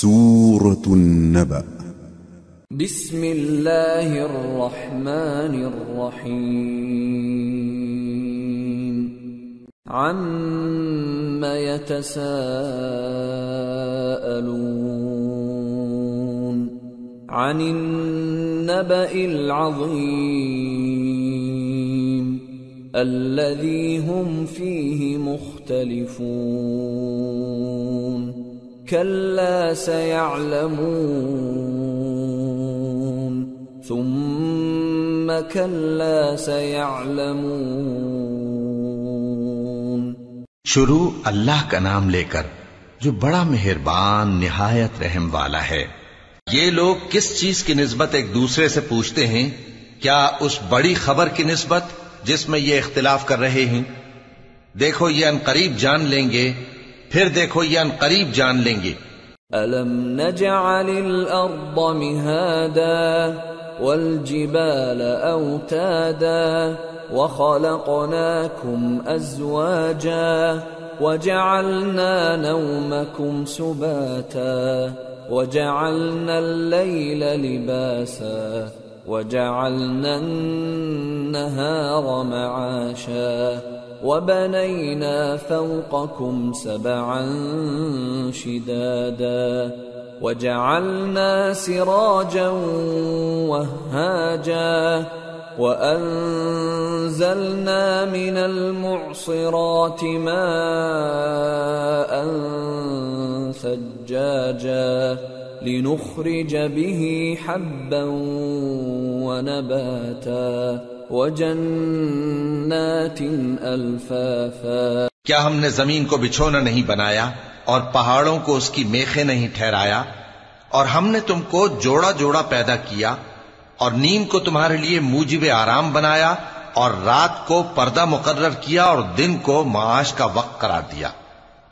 سورة النبأ. بسم الله الرحمن الرحيم. عم يتساءلون عن النبأ العظيم الذي هم فيه مختلفون. كلا سيعلمون ثم كلا سيعلمون. شروع اللہ کا نام لے کر جو بڑا مہربان نہایت رحم والا ہے. یہ لوگ کس چیز کی نسبت ایک دوسرے سے پوچھتے ہیں؟ کیا اس بڑی خبر کی نسبت جس میں یہ اختلاف کر رہے ہیں؟ دیکھو یہ انقریب جان لیں گے، پھر دیکھو یہ انقریب جان لیں گے. أَلَمْ نَجْعَلِ الْأَرْضَ مِهَادًا وَالْجِبَالَ أَوْتَادًا وَخَلَقْنَاكُمْ أَزْوَاجًا وَجَعَلْنَا نَوْمَكُمْ سُبَاتًا وَجَعَلْنَا اللَّيْلَ لِبَاسًا وَجَعَلْنَا النَّهَارَ مَعَاشًا وَبَنَيْنَا فَوْقَكُمْ سَبْعًا شِدَادًا وَجَعَلْنَا سِرَاجًا وَهَّاجًا وَأَنزَلْنَا مِنَ الْمُعْصِرَاتِ مَاءً ثَجَّاجًا لِنُخْرِجَ بِهِ حَبًّا وَنَبَاتًا وَجَنَّاتٍ أَلْفَافًا. کیا ہم نے زمین کو بچھونا نہیں بنایا اور پہاڑوں کو اس کی میخیں نہیں ٹھہرایا؟ اور ہم نے تم کو جوڑا جوڑا پیدا کیا اور نیم کو تمہارے لیے موجب آرام بنایا اور رات کو پردہ مقرر کیا اور دن کو معاش کا وقت قرار دیا،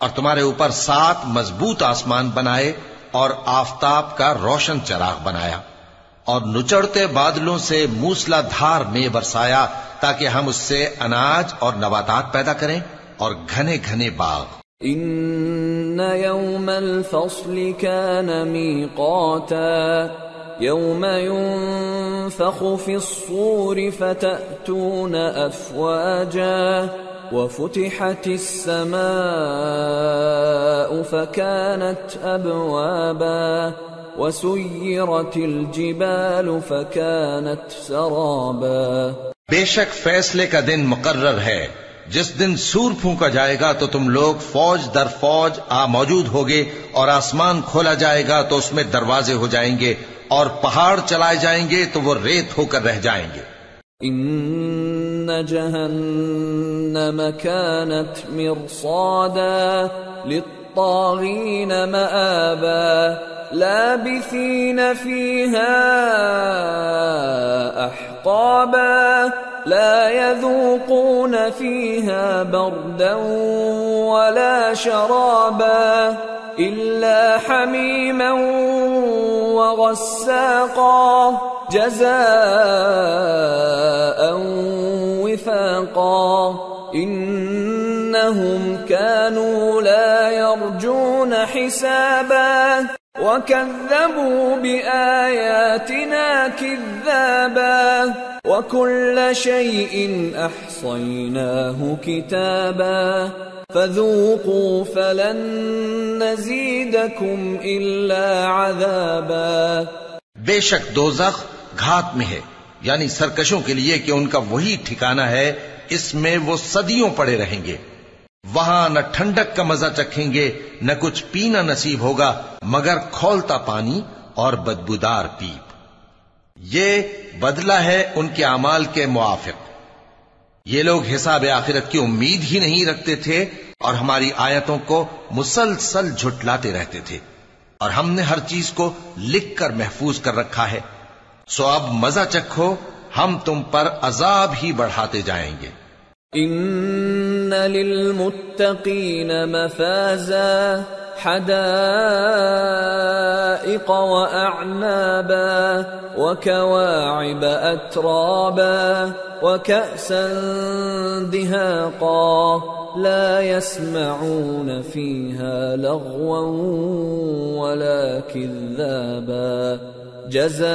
اور تمہارے اوپر 7 مضبوط آسمان بنائے اور آفتاب کا روشن چراغ بنایا، اور نچڑتے بادلوں سے موسلا دھار میں برسایا تاکہ ہم اس سے اناج اور نباتات پیدا کریں اور گھنے گھنے باغ. ان يوم الفصل كان ميقاتا يوم ينفخ في الصور فتأتون أفواجا وفتحت السماء فكانت أبوابا وسيرت الجبال فكانت سرابا. بے شک فیصلے کا دن مقرر ہے جس دن سور پھونکا جائے گا تو تم لوگ فوج در فوج موجود ہوگے، اور آسمان کھولا جائے گا تو اس میں دروازے ہو جائیں گے، اور پہاڑ چلائے جائیں گے تو وہ ریت ہو کر رہ جائیں گے. ان جہنم كانت مرصادا للطاغین مآبا لابثین فيها احقابا لا يذوقون فيها بردا ولا شرابا إلا حميما وغساقا جزاء وفاقا إنهم كانوا لا يرجون حسابا وكذبوا بآياتنا كذابا وكل شيء أحصيناه كتابا فذوقوا فلن نزيدكم إلا عذابا. بے شک دوزخ گھات میں ہے، یعنی سرکشوں کے لیے کہ ان کا وہی ٹھکانہ ہے، اس میں وہ صدیوں پڑے رہیں گے. وہاں نہ ٹھنڈک کا مزہ چکھیں گے، نہ کچھ پینا نصیب ہوگا مگر کھولتا پانی اور بدبودار پیپ. یہ بدلہ ہے ان کے اعمال کے موافق. یہ لوگ حساب آخرت کی امید ہی نہیں رکھتے تھے اور ہماری آیتوں کو مسلسل جھٹلاتے رہتے تھے، اور ہم نے ہر چیز کو لکھ کر محفوظ کر رکھا ہے. سو اب مزہ چکھو، ہم تم پر عذاب ہی بڑھاتے جائیں گے. ان للمتقین مفازا حدائق واعنابا وكواعب اترابا وكأسا دهاقا لا يسمعون فيها لغوا ولا كذابا جزاء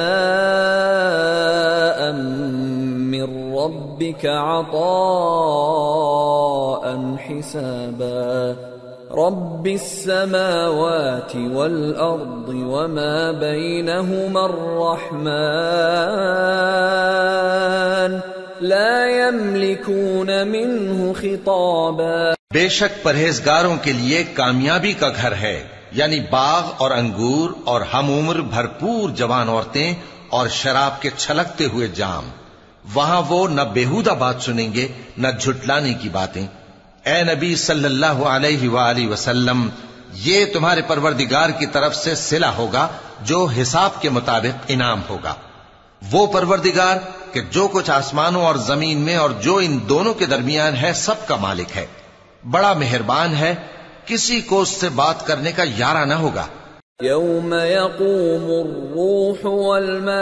من ربك عطاء حسابا رب السماوات والأرض وما بينهما الرحمن لا يملكون منه خطابا بے شک پرہیزگاروں کے لیے کامیابی کا گھر ہے، یعنی باغ اور انگور اور ہم عمر بھرپور جوان عورتیں اور شراب کے چھلکتے ہوئے جام۔ وہاں وہ نہ بیہودہ بات سنیں گے نہ جھٹلانے کی باتیں۔ اے نبی صلی اللہ علیہ وآلہ وسلم، یہ تمہارے پروردگار کی طرف سے صلہ ہوگا جو حساب کے مطابق انعام ہوگا۔ وہ پروردگار کہ جو کچھ آسمانوں اور زمین میں اور جو ان دونوں کے درمیان ہے سب کا مالک ہے، بڑا مہربان ہے، کسی کو اس سے بات کرنے کا یارہ نہ ہوگا۔ یوم یقوم الروح والملائکۃ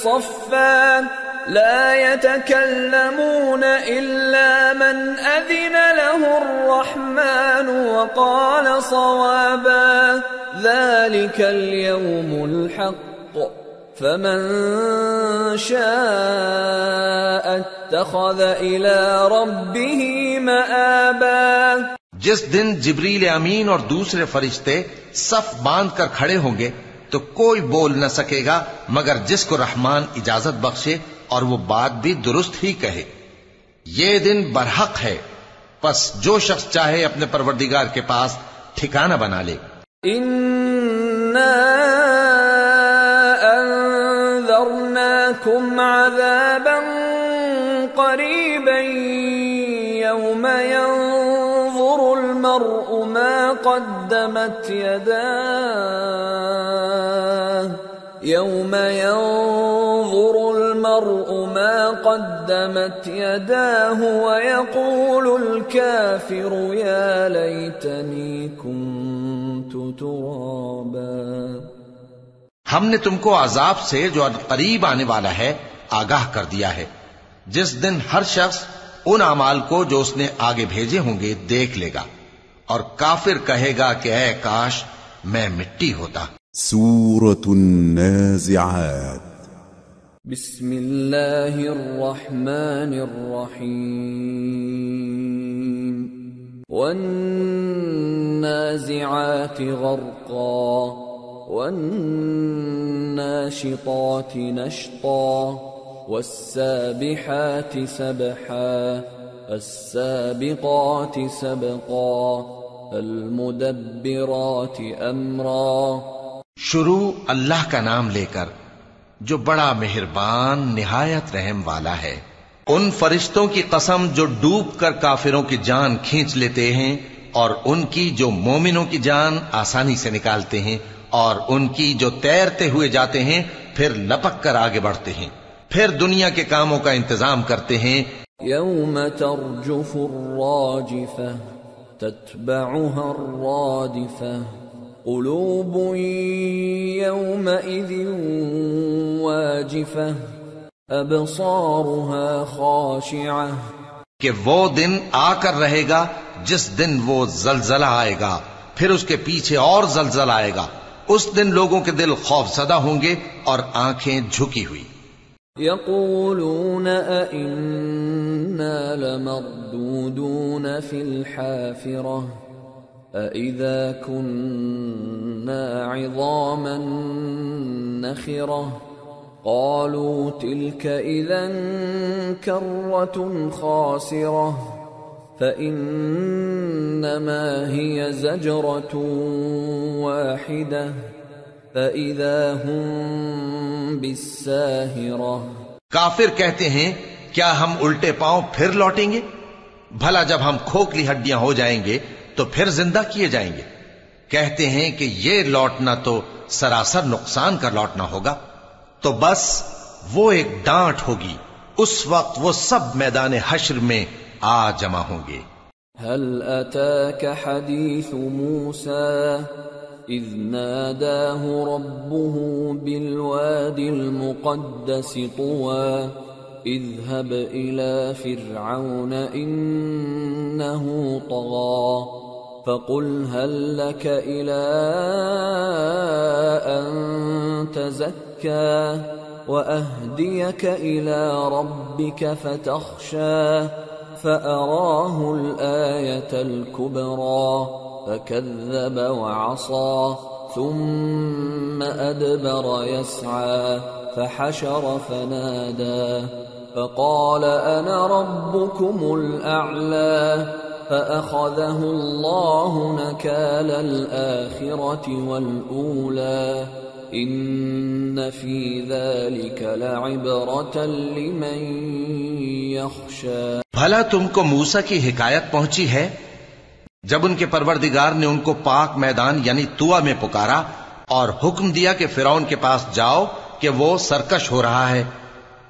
صفا لا يتكلمون إلا من أذن له الرحمن وقال صوابا ذلك اليوم الحق فمن شاء اتخذ إلى ربه مآبا۔ جس دن جبریل امین اور دوسرے فرشتے صف باندھ کر کھڑے ہوں گے تو کوئی بول نہ سکے گا مگر جس کو رحمان اجازت بخشے اور وہ بات بھی درست ہی کہے۔ یہ دن برحق ہے، پس جو شخص چاہے اپنے پروردگار کے پاس ٹھکانہ بنا لے۔ اِنَّا أَنذَرْنَاكُمْ عَذَابًا قَرِيبًا يَوْمَ يَنظُرُ الْمَرْءُ مَا قَدَّمَتْ يَدَاهُ يَوْمَ يَنظُرُ الْمَرْءُ مَا قَدَّمَتْ يَدَاهُ وَيَقُولُ الْكَافِرُ يَا لَيْتَنِي كُنتُ تُرَابًا۔ ہم نے تم کو عذاب سے جو قریب آنے والا ہے آگاہ کر دیا ہے، جس دن ہر شخص ان اعمال کو جو اس نے آگے بھیجے ہوں گے دیکھ لے گا، اور کافر کہے گا کہ اے کاش میں مٹی ہوتا۔ سورة النازعات بسم اللہ الرحمن الرحیم والنازعات غرقا والناشطات نشطا والسابحات سبحا السابقات سبقا المدبرات امرا۔ شروع اللہ کا نام لے کر جو بڑا مہربان نہایت رحم والا ہے۔ ان فرشتوں کی قسم جو ڈوب کر کافروں کی جان کھینچ لیتے ہیں، اور ان کی جو مومنوں کی جان آسانی سے نکالتے ہیں، اور ان کی جو تیرتے ہوئے جاتے ہیں پھر لپک کر آگے بڑھتے ہیں، پھر دنیا کے کاموں کا انتظام کرتے ہیں۔ یوم ترجف الراجفہ تتبعها الرادفہ قلوب یومئذ واجفہ ابصارها خاشعہ۔ کہ وہ دن آ کر رہے گا جس دن وہ زلزلہ آئے گا، پھر اس کے پیچھے اور زلزلہ آئے گا، اس دن لوگوں کے دل خوف زدہ ہوں گے اور آنکھیں جھکی ہوئی۔ یقولون أَإِنَّا لَمَرْدُودُونَ فِي الْحَافِرَةِ أَإِذَا كُنَّا عِظَامًا نَخِرَةً قَالُوا تِلْكَ إِذًا كَرَّةٌ خَاسِرَةٌ فَإِنَّمَا هِيَ زَجْرَةٌ وَاحِدَةٌ فَإِذَا هُمْ بِالسَّاهِرَةِ۔ کافر کہتے ہیں کیا ہم الٹے پاؤں پھر لوٹیں گے؟ بھلا جب ہم کھوکھلی ہڈیاں ہو جائیں گے تو پھر زندہ کیے جائیں گے؟ کہتے ہیں کہ یہ لوٹنا تو سراسر نقصان کا لوٹنا ہوگا۔ تو بس وہ ایک ڈانٹ ہوگی، اس وقت وہ سب میدان حشر میں آ جمع ہوں گے۔ هل أتاك حديث موسى إذ ناداه ربه بالوادي المقدس طوى اذهب إلى فرعون إنه طغى فقل هل لك إلى أن تزكى وأهديك إلى ربك فتخشى فأراه الآية الكبرى فكذب وعصى ثم أدبر يسعى فحشر فنادى فقال أنا ربكم الأعلى فأخذه الله نكال الآخرة والأولى إن في ذلك لعبرة لمن يخشى. بھلا تم کو موسیٰ کی حکایت پہنچی ہے جب ان کے پروردگار نے ان کو پاک میدان یعنی طویٰ میں پکارا اور حکم دیا کہ فرعون کے پاس جاؤ کہ وہ سرکش ہو رہا ہے.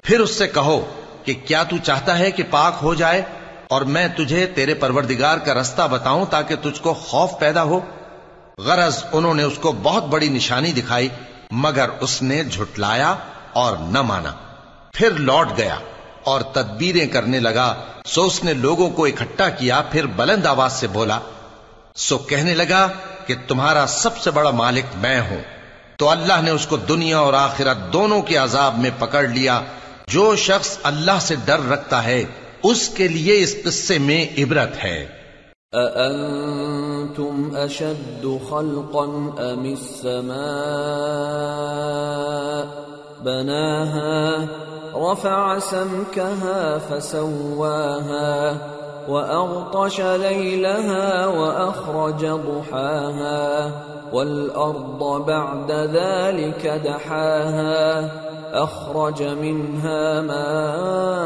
پھر اس سے کہو کہ کیا تو چاہتا ہے کہ پاک ہو جائے اور میں تجھے تیرے پروردگار کا رستہ بتاؤں تاکہ تجھ کو خوف پیدا ہو. غرض انہوں نے اس کو بہت بڑی نشانی دکھائی مگر اس نے جھٹلایا اور نہ مانا. پھر لوٹ گیا اور تدبیریں کرنے لگا. سو اس نے لوگوں کو اکٹھا کیا پھر بلند آواز سے بولا سو کہنے لگا کہ تمہارا سب سے بڑا مالک میں ہوں. تو اللہ نے اس کو دنیا اور آخرت دونوں کے عذاب میں پکڑ لیا. جو شخص اللہ سے ڈر رکھتا ہے اس کے لیے اس قصے میں عبرت ہے. أأنتم أشد خلقا أم السماء بناها رفع سمكها فسواها وأغطش ليلها وأخرج ضحاها والأرض بعد ذلك دحاها أخرج منها ماءها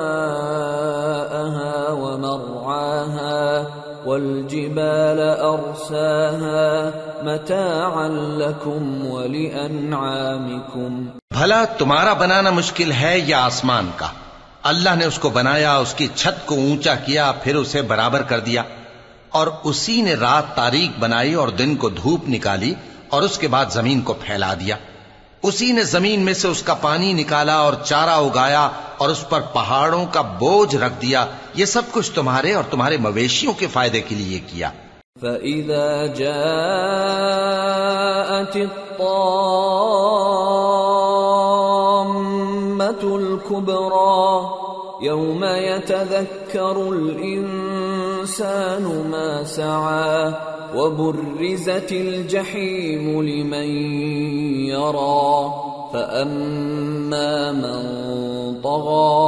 ومرعاها والجبال أرساها متاعا لكم ولأنعامكم. بھلا تمہارا بنانا مشکل ہے یا آسمان کا؟ اللہ نے اس کو بنایا، اس کی چھت کو اونچا کیا، پھر اسے برابر کر دیا، اور اسی نے رات تاریک بنائی اور دن کو دھوپ نکالی، اور اس کے بعد زمین کو پھیلا دیا. اسی نے زمین میں سے اس کا پانی نکالا اور چارہ اگایا اور اس پر پہاڑوں کا بوجھ رکھ دیا. یہ سب کچھ تمہارے اور تمہارے مویشیوں کے فائدے کے لیے کیا. فَإِذَا جَاءَتِ الطَّامَّةُ الْكُبْرَى يَوْمَ يَتَذَكَّرُ الْإِنسَانُ مَا سَعَى وَبُرِّزَتِ الْجَحِيمُ لِمَنْ يَرَى فَأَمَّا مَنْ طَغَى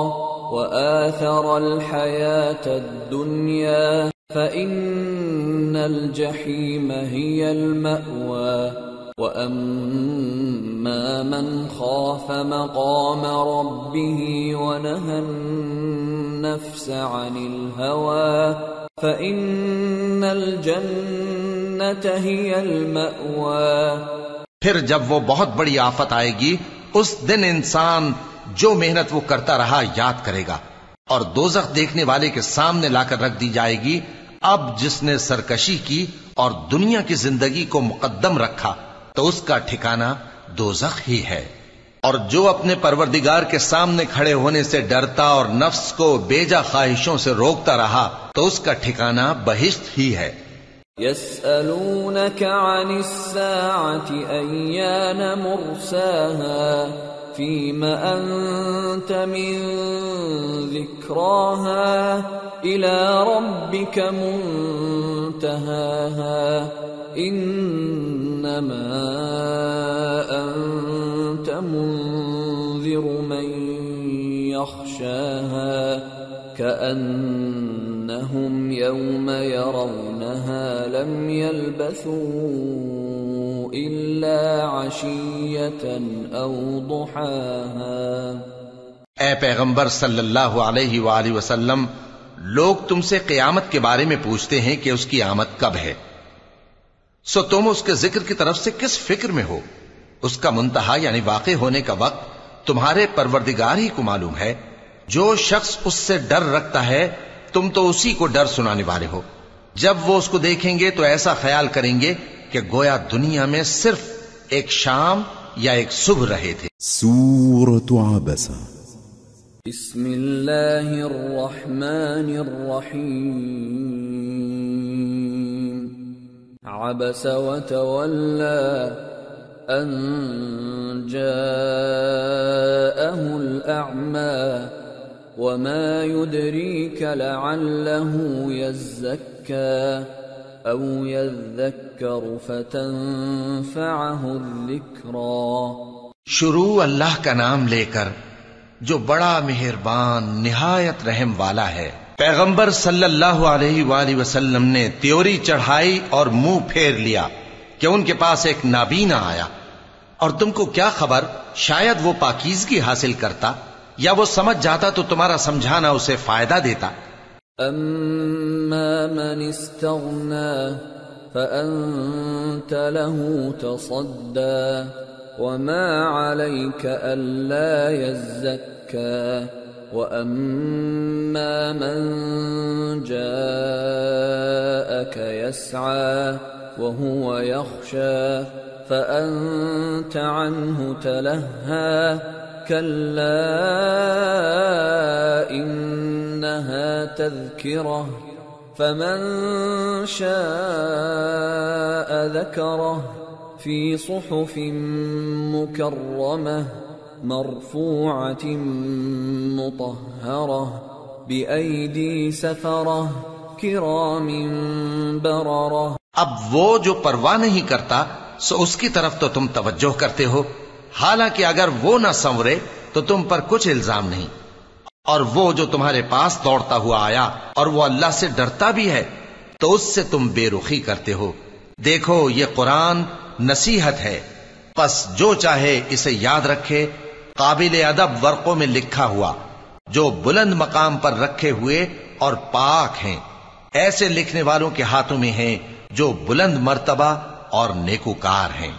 وَآثَرَ الْحَيَاةَ الدُّنْيَا فَإِنَّ الْجَحِيمَ هِيَ الْمَأْوَى وَأَمَّا مَنْ خَافَ مَقَامَ رَبِّهِ وَنَهَى النَّفْسَ عَنِ الْهَوَى فَإِنَّ الْجَنَّةَ هِيَ الْمَأْوَى. پھر جب وہ بہت بڑی آفت آئے گی اس دن انسان جو محنت وہ کرتا رہا یاد کرے گا، اور دوزخ دیکھنے والے کے سامنے لا کر رکھ دی جائے گی. اب جس نے سرکشی کی اور دنیا کی زندگی کو مقدم رکھا تو اس کا ٹھکانہ دوزخ ہی ہے، اور جو اپنے پروردگار کے سامنے کھڑے ہونے سے ڈرتا اور نفس کو بیجا خواہشوں سے روکتا رہا تو اس کا ٹھکانہ بہشت ہی ہے. يسألونك عن الساعة أيان مرساها فيم أنت من ذكراها إلى ربك منتهاها إنما أنت منذر من يخشاها كأنهم يوم يرونها لم يلبثوا إلا عشية أو ضحاها. اے پیغمبر صلی اللہ علیہ وآلہ وسلم، لوگ تم سے قیامت کے بارے میں پوچھتے ہیں کہ اس کی آمد کب ہے، سو تم اس کے ذکر کی طرف سے کس فکر میں ہو؟ اس کا منتہا یعنی واقع ہونے کا وقت تمہارے پروردگار ہی کو معلوم ہے. جو شخص اس سے ڈر رکھتا ہے تم تو اسی کو ڈر سنانے والے ہو. جب وہ اس کو دیکھیں گے تو ایسا خیال کریں گے کہ گویا دنیا میں صرف ایک شام یا ایک صبح رہے تھے. سورة عبسة بسم اللہ الرحمن الرحیم عبس وتولى ان جاءه الأعمى وما يدريك لعله يزكى أو يذكر فتنفعه الذكرى. شروع اللہ کا نام لے کر جو بڑا مہربان نہایت رحم والا ہے. پیغمبر صلی اللہ علیہ وآلہ وسلم نے تیوری چڑھائی اور منہ پھیر لیا کہ ان کے پاس ایک نابینا آیا. اور تم کو کیا خبر، شاید وہ پاکیزگی حاصل کرتا یا وہ سمجھ جاتا تو تمہارا سمجھانا اسے فائدہ دیتا. اما من استغنى فأنت له تصدى وما عليك ألا يزكى وأما من جاءك يسعى وهو يخشى فأنت عنه تلهى كلا إنها تذكرة فمن شاء ذكره في صحف مكرمة مرفوعة مطهرة بأيدي سفرة كرام بررة. اب وہ جو پرواہ نہیں کرتا سو اس کی طرف تو تم توجہ کرتے ہو، حالانکہ اگر وہ نہ سنورے تو تم پر کچھ الزام نہیں. اور وہ جو تمہارے پاس دوڑتا ہوا آیا اور وہ اللہ سے ڈرتا بھی ہے تو اس سے تم بے رخی کرتے ہو. دیکھو یہ قرآن نصیحت ہے، پس جو چاہے اسے یاد رکھے. قابل ادب ورقوں میں لکھا ہوا جو بلند مقام پر رکھے ہوئے اور پاک ہیں، ایسے لکھنے والوں کے ہاتھوں میں ہیں جو بلند مرتبہ اور نیکوکار ہیں.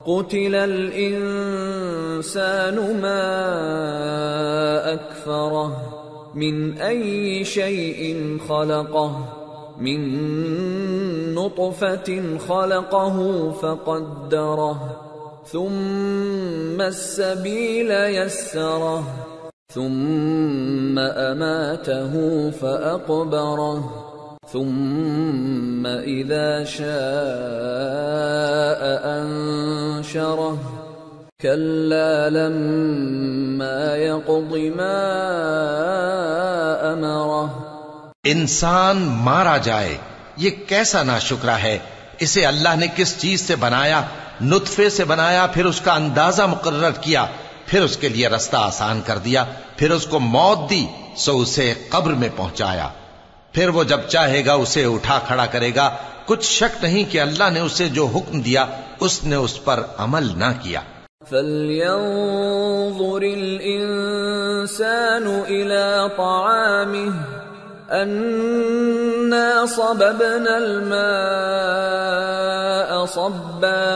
قتل الانسان ما اکفرہ من ای شیء خلقہ من نطفة خلقه فقدره ثم السبيل يسره ثم أماته فأقبره ثم إذا شاء أنشره كلا لما يقض ما أمره. انسان مارا جائے، یہ کیسا ناشکرا ہے. اسے اللہ نے کس چیز سے بنایا؟ نطفے سے بنایا، پھر اس کا اندازہ مقرر کیا، پھر اس کے لیے رستہ آسان کر دیا، پھر اس کو موت دی سو اسے قبر میں پہنچایا، پھر وہ جب چاہے گا اسے اٹھا کھڑا کرے گا. کچھ شک نہیں کہ اللہ نے اسے جو حکم دیا اس نے اس پر عمل نہ کیا. فَلْيَنظُرِ الْإِنسَانُ إِلَى طَعَامِهِ أَنَّا صَبَبْنَا الْمَاءَ صَبًّا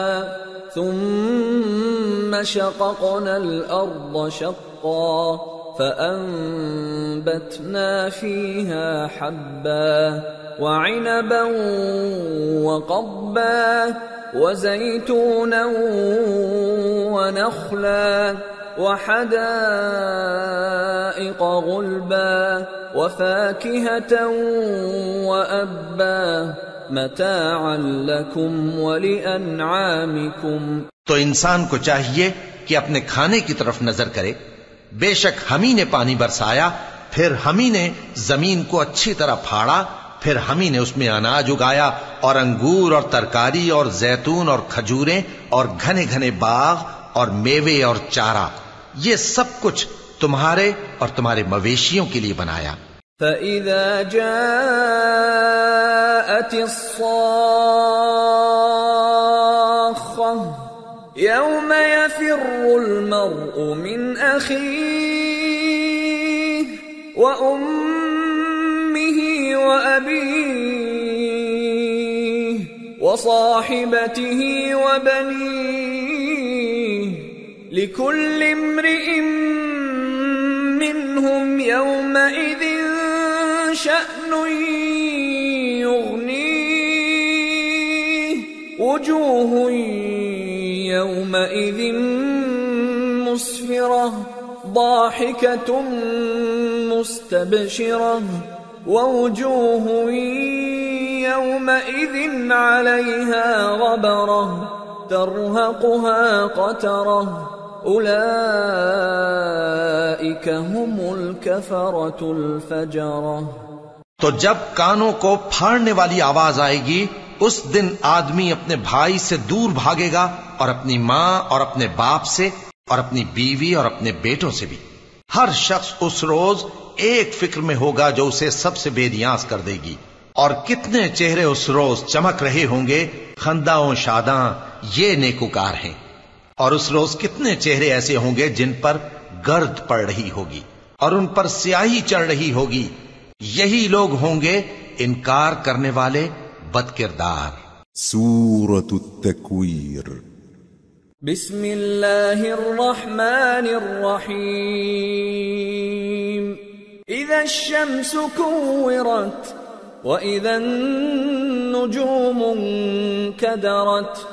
ثُمَّ شَقَقْنَا الْأَرْضَ شَقًّا فَأَنبَتْنَا فِيهَا حَبًّا وَعِنَبًا وَقَضْبًا وَزَيْتُونًا وَنَخْلًا وحدائق غلبا وفاكهة وأبا متاعا لكم ولأنعامكم. تو انسان کو چاہیے کہ اپنے کھانے کی طرف نظر کرے. بے شک ہم ہی نے پانی برسایا، پھر ہم ہی نے زمین کو اچھی طرح پھاڑا، پھر ہم ہی نے اس میں اناج اگایا اور انگور اور ترکاری اور زیتون اور کھجوریں اور گھنے گھنے باغ اور میوے اور چارہ. یہ سب کچھ تمہارے اور تمہارے مویشیوں کے لیے بنایا. فَإِذَا جَاءَتِ الصَّاخَّةُ يَوْمَ يَفِرُّ الْمَرْءُ مِنْ أَخِيهِ وَأُمِّهِ وَأَبِيهِ وَصَاحِبَتِهِ وَبَنِيهِ لِكُلِّ امْرِئٍ مِّنْهُمْ يَوْمَئِذٍ شَأْنٌ يُغْنِيهِ وُجُوهٌ يَوْمَئِذٍ مُسْفِرَةٌ ضاحكة مستبشرة ووجوه يومئذ عليها غبرة ترهقها قترة أولئك هم الكفرة الفجرة۔ تو جب کانوں کو پھاڑنے والی آواز آئے گی اس دن آدمی اپنے بھائی سے دور بھاگے گا اور اپنی ماں اور اپنے باپ سے اور اپنی بیوی اور اپنے بیٹوں سے بھی۔ ہر شخص اس روز ایک فکر میں ہوگا جو اسے سب سے بے نیاز کر دے گی۔ اور کتنے چہرے اس روز چمک رہے ہوں گے، خنداں و شاداں یہ نیکوکار ہیں۔ اور اس روز کتنے چہرے ایسے ہوں گے جن پر گرد پڑ رہی ہوگی اور ان پر سیاہی چڑھ رہی ہوگی، یہی لوگ ہوں گے انکار کرنے والے بد کردار۔ سورة التكوير۔ بسم اللہ الرحمن الرحیم۔ اذا الشمس كورت وإذا النجوم انكدرت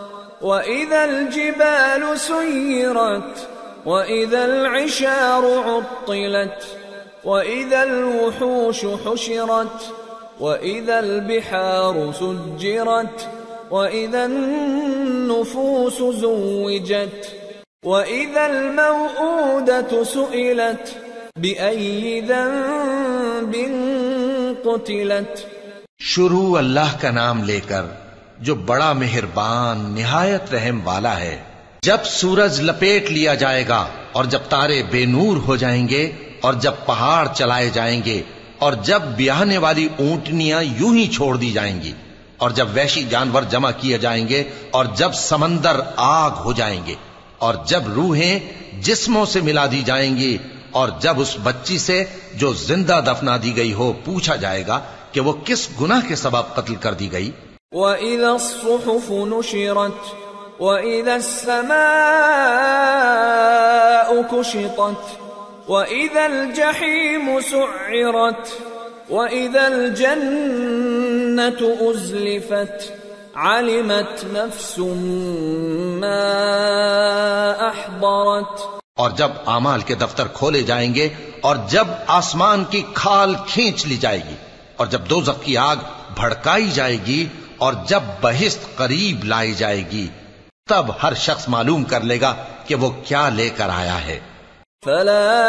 وإذا الجبال سيرت وإذا العشار عطلت وإذا الوحوش حشرت وإذا البحار سجرت وإذا النفوس زوجت وإذا الموءودة سئلت بأي ذنب قتلت۔ شروع اللہ کا نام لے کر جو بڑا مہربان نہایت رحم والا ہے۔ جب سورج لپیٹ لیا جائے گا اور جب تارے بے نور ہو جائیں گے اور جب پہاڑ چلائے جائیں گے اور جب بیاہنے والی اونٹنیاں یوں ہی چھوڑ دی جائیں گی اور جب وحشی جانور جمع کیے جائیں گے اور جب سمندر آگ ہو جائیں گے اور جب روحیں جسموں سے ملا دی جائیں گی اور جب اس بچی سے جو زندہ دفنا دی گئی ہو پوچھا جائے گا کہ وہ کس گناہ کے سبب قتل کر دی گئی۔ وَإِذَا الصُّحُفُ نُشِرَتْ وَإِذَا السَّمَاءُ كُشِطَتْ وَإِذَا الْجَحِيمُ سُعِّرَتْ وَإِذَا الْجَنَّةُ أُزْلِفَتْ عَلِمَتْ نَفْسٌ مَّا أَحْضَرَتْ۔ اور جب اعمال کے دفتر کھولے جائیں گے اور جب آسمان کی کھال کھینچ لی جائے گی اور جب دوزخ کی آگ بھڑکائی جائے گی اور جب بہشت قریب لائی جائے گی تب ہر شخص معلوم کر لے گا کہ وہ کیا لے کر آیا ہے۔ فلا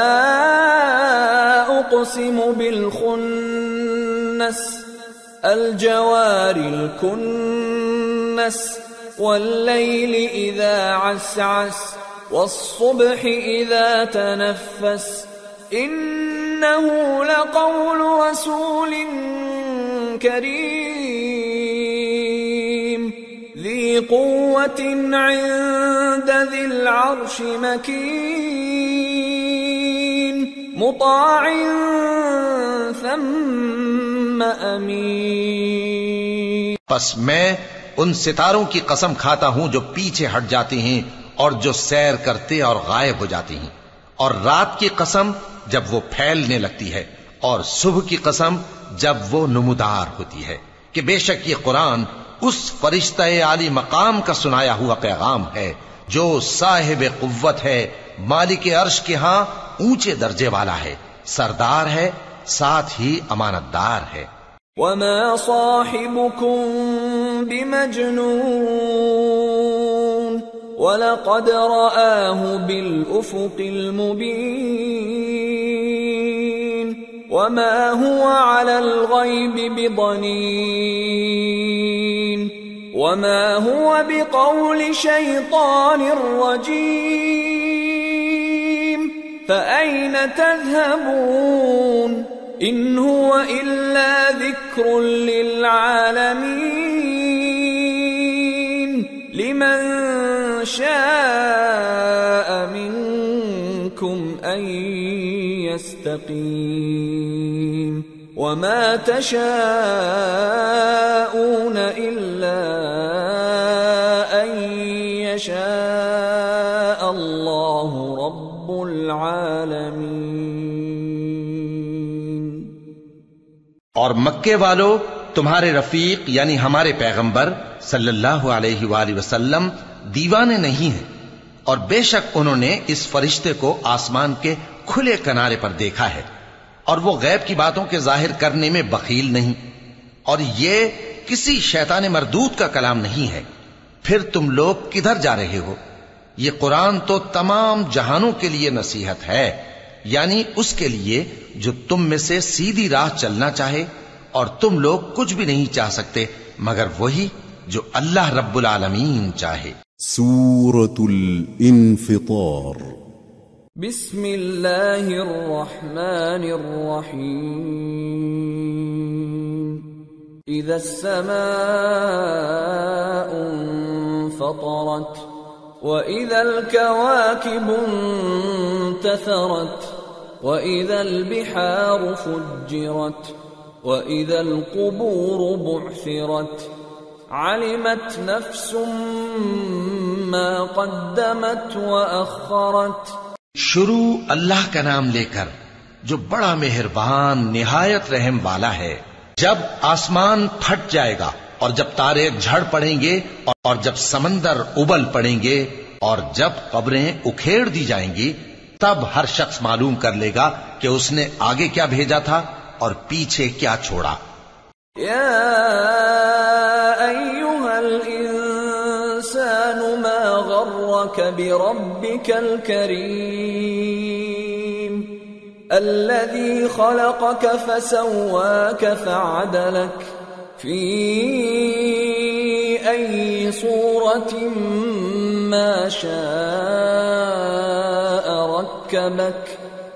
اقسم بالخنس الجوار الكنس والليل اذا عسعس والصبح اذا تنفس انه لقول رسول كريم ذي قوة عند ذي العرش مكين مطاع ثم امین۔ پس میں ان ستاروں کی قسم کھاتا ہوں جو پیچھے ہٹ جاتے ہیں اور جو سیر کرتے اور غائب ہو جاتی ہیں، اور رات کی قسم جب وہ پھیلنے لگتی ہے، اور صبح کی قسم جب وہ نمودار ہوتی ہے، کہ بے شک یہ قرآن اس فرشتہ عالی مقام کا سنایا ہوا پیغام ہے جو صاحب قوت ہے، مالک عرش کے ہاں اونچے درجے والا ہے، سردار ہے، ساتھ ہی امانتدار ہے۔ وما صاحبكم بمجنون وَلَقَدْ رَآهُ بِالْأُفُقِ الْمُبِينِ وَمَا هُوَ عَلَى الْغَيْبِ بِضَنِينٍ وَمَا هُوَ بِقَوْلِ شَيْطَانٍ رَجِيمٍ فَأَيْنَ تَذْهَبُونَ إِنْ هُوَ إِلَّا ذِكْرٌ لِلْعَالَمِينَ لِمَنْ شَاءَ مِنْكُمْ أَنْ يَسْتَقِيمَ وَمَا تَشَاءُونَ إِلَّا أَنْ يَشَاءَ اللَّهُ رَبُّ الْعَالَمِينَ۔ اور مکے والو تمہارے رفیق یعنی ہمارے پیغمبر صلی اللہ علیہ وآلہ وسلم دیوانے نہیں ہیں، اور بے شک انہوں نے اس فرشتے کو آسمان کے کھلے کنارے پر دیکھا ہے، اور وہ غیب کی باتوں کے ظاہر کرنے میں بخیل نہیں، اور یہ کسی شیطان مردود کا کلام نہیں ہے۔ پھر تم لوگ کدھر جا رہے ہو؟ یہ قرآن تو تمام جہانوں کے لیے نصیحت ہے، یعنی اس کے لیے جو تم میں سے سیدھی راہ چلنا چاہے، اور تم لوگ کچھ بھی نہیں چاہ سکتے مگر وہی جو اللہ رب العالمین چاہے۔ سورة الانفطار۔ بسم اللہ الرحمن الرحیم۔ اذا السماء انفطرت وَإِذَا الْكَوَاكِبُ انتَثَرَتْ وَإِذَا الْبِحَارُ فُجِّرَتْ وَإِذَا الْقُبُورُ بُعْثِرَتْ عَلِمَتْ نَفْسٌ مَّا قَدَّمَتْ وَأَخَّرَتْ۔ شروع اللہ کا نام لے کر جو بڑا مہربان نہایت رحم والا ہے۔ جب آسمان پھٹ جائے گا، اور جب تارے جھڑ پڑیں گے، اور جب سمندر ابل پڑیں گے، اور جب قبریں اکھیڑ دی جائیں گی، تب ہر شخص معلوم کر لے گا کہ اس نے آگے کیا بھیجا تھا اور پیچھے کیا چھوڑا۔ یا ایھا الانسان ما غرک بربک الکریم الذی خلقک فسواک فعدلک فی ای صورت ما شاء رکبک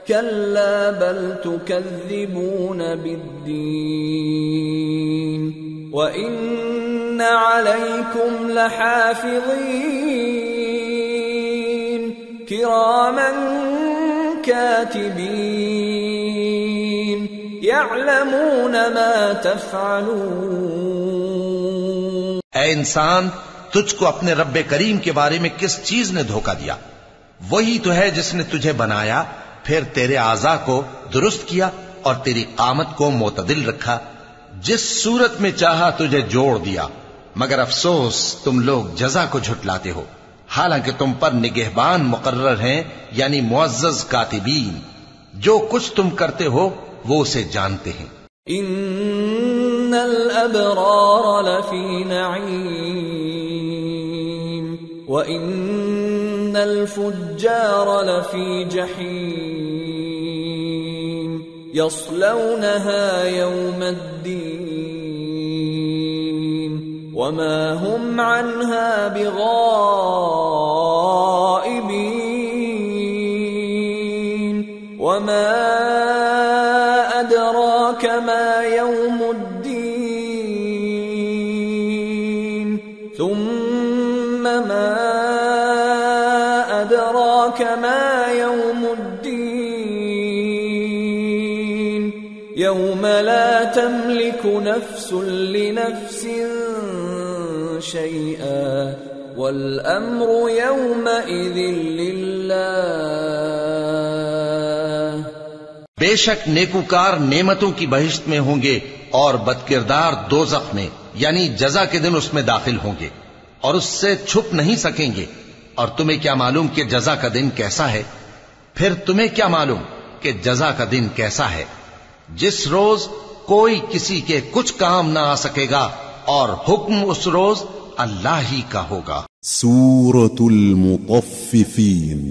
کلا بل تکذبون بالدین وإن علیکم لحافظین کراما کاتبین یعلمون ما تفعلون۔ اے انسان، تجھ کو اپنے رب کریم کے بارے میں کس چیز نے دھوکہ دیا؟ وہی تو ہے جس نے تجھے بنایا، پھر تیرے اعضاء کو درست کیا اور تیری قامت کو معتدل رکھا، جس صورت میں چاہا تجھے جوڑ دیا۔ مگر افسوس تم لوگ جزا کو جھٹلاتے ہو، حالانکہ تم پر نگہبان مقرر ہیں، یعنی معزز کاتبین، جو کچھ تم کرتے ہو وہ اسے جانتے ہیں۔ ان الابرار لفی نعیم وان الفجار لفی جحیم یصلونها یوم الدین وما هم عنها بغائبین وما أدراك ما يوم الدين ثم ما أدراك ما يوم الدين يوم لا تملك نفس لنفس شيئا والأمر يومئذ لله۔ بے شک نیکوکار نعمتوں کی بہشت میں ہوں گے اور بدکردار دوزخ میں، یعنی جزا کے دن اس میں داخل ہوں گے اور اس سے چھپ نہیں سکیں گے۔ اور تمہیں کیا معلوم کہ جزا کا دن کیسا ہے؟ پھر تمہیں کیا معلوم کہ جزا کا دن کیسا ہے؟ جس روز کوئی کسی کے کچھ کام نہ آ سکے گا اور حکم اس روز اللہ ہی کا ہوگا۔ سورة المطففين۔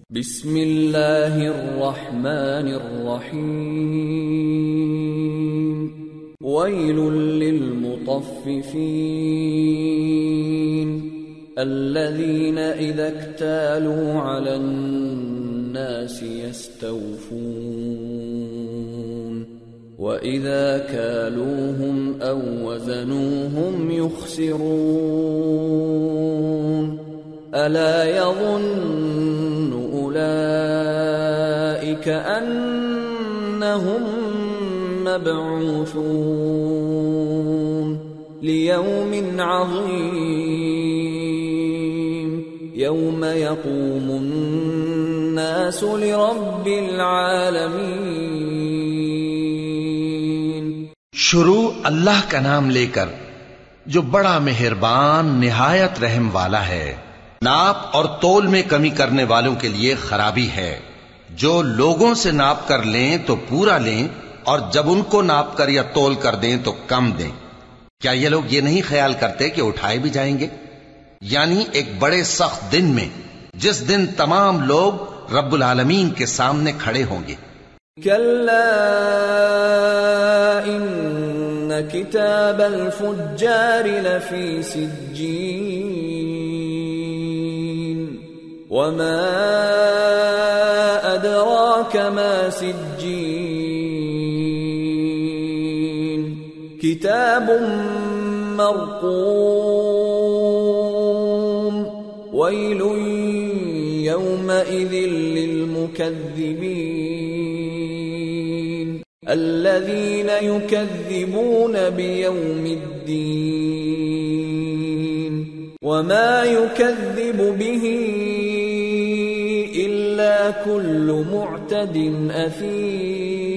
بسم اللہ الرحمن الرحیم ویل للمطففین الذین اذا اکتالوا علی الناس یستوفون وَإِذَا كَالُوهُمْ أَوْ وَزَنُوهُمْ يُخْسِرُونَ أَلَا يَظُنُّ أُولَئِكَ أَنَّهُمْ مَبْعُوثُونَ لِيَوْمٍ عَظِيمٍ يَوْمَ يَقُومُ النَّاسُ لِرَبِّ الْعَالَمِينَ۔ شروع اللہ کا نام لے کر جو بڑا مہربان نہایت رحم والا ہے۔ ناپ اور تول میں کمی کرنے والوں کے لیے خرابی ہے۔ جو لوگوں سے ناپ کر لیں تو پورا لیں، اور جب ان کو ناپ کر یا تول کر دیں تو کم دیں۔ کیا یہ لوگ یہ نہیں خیال کرتے کہ اٹھائے بھی جائیں گے؟ یعنی ایک بڑے سخت دن میں، جس دن تمام لوگ رب العالمین کے سامنے کھڑے ہوں گے۔ كلا إن كتاب الفجار لفي سجين وما أدراك ما سجين كتاب مرقوم ويل يومئذ للمكذبين الذين يكذبون بيوم الدين وما يكذب به إلا كل معتد أثيم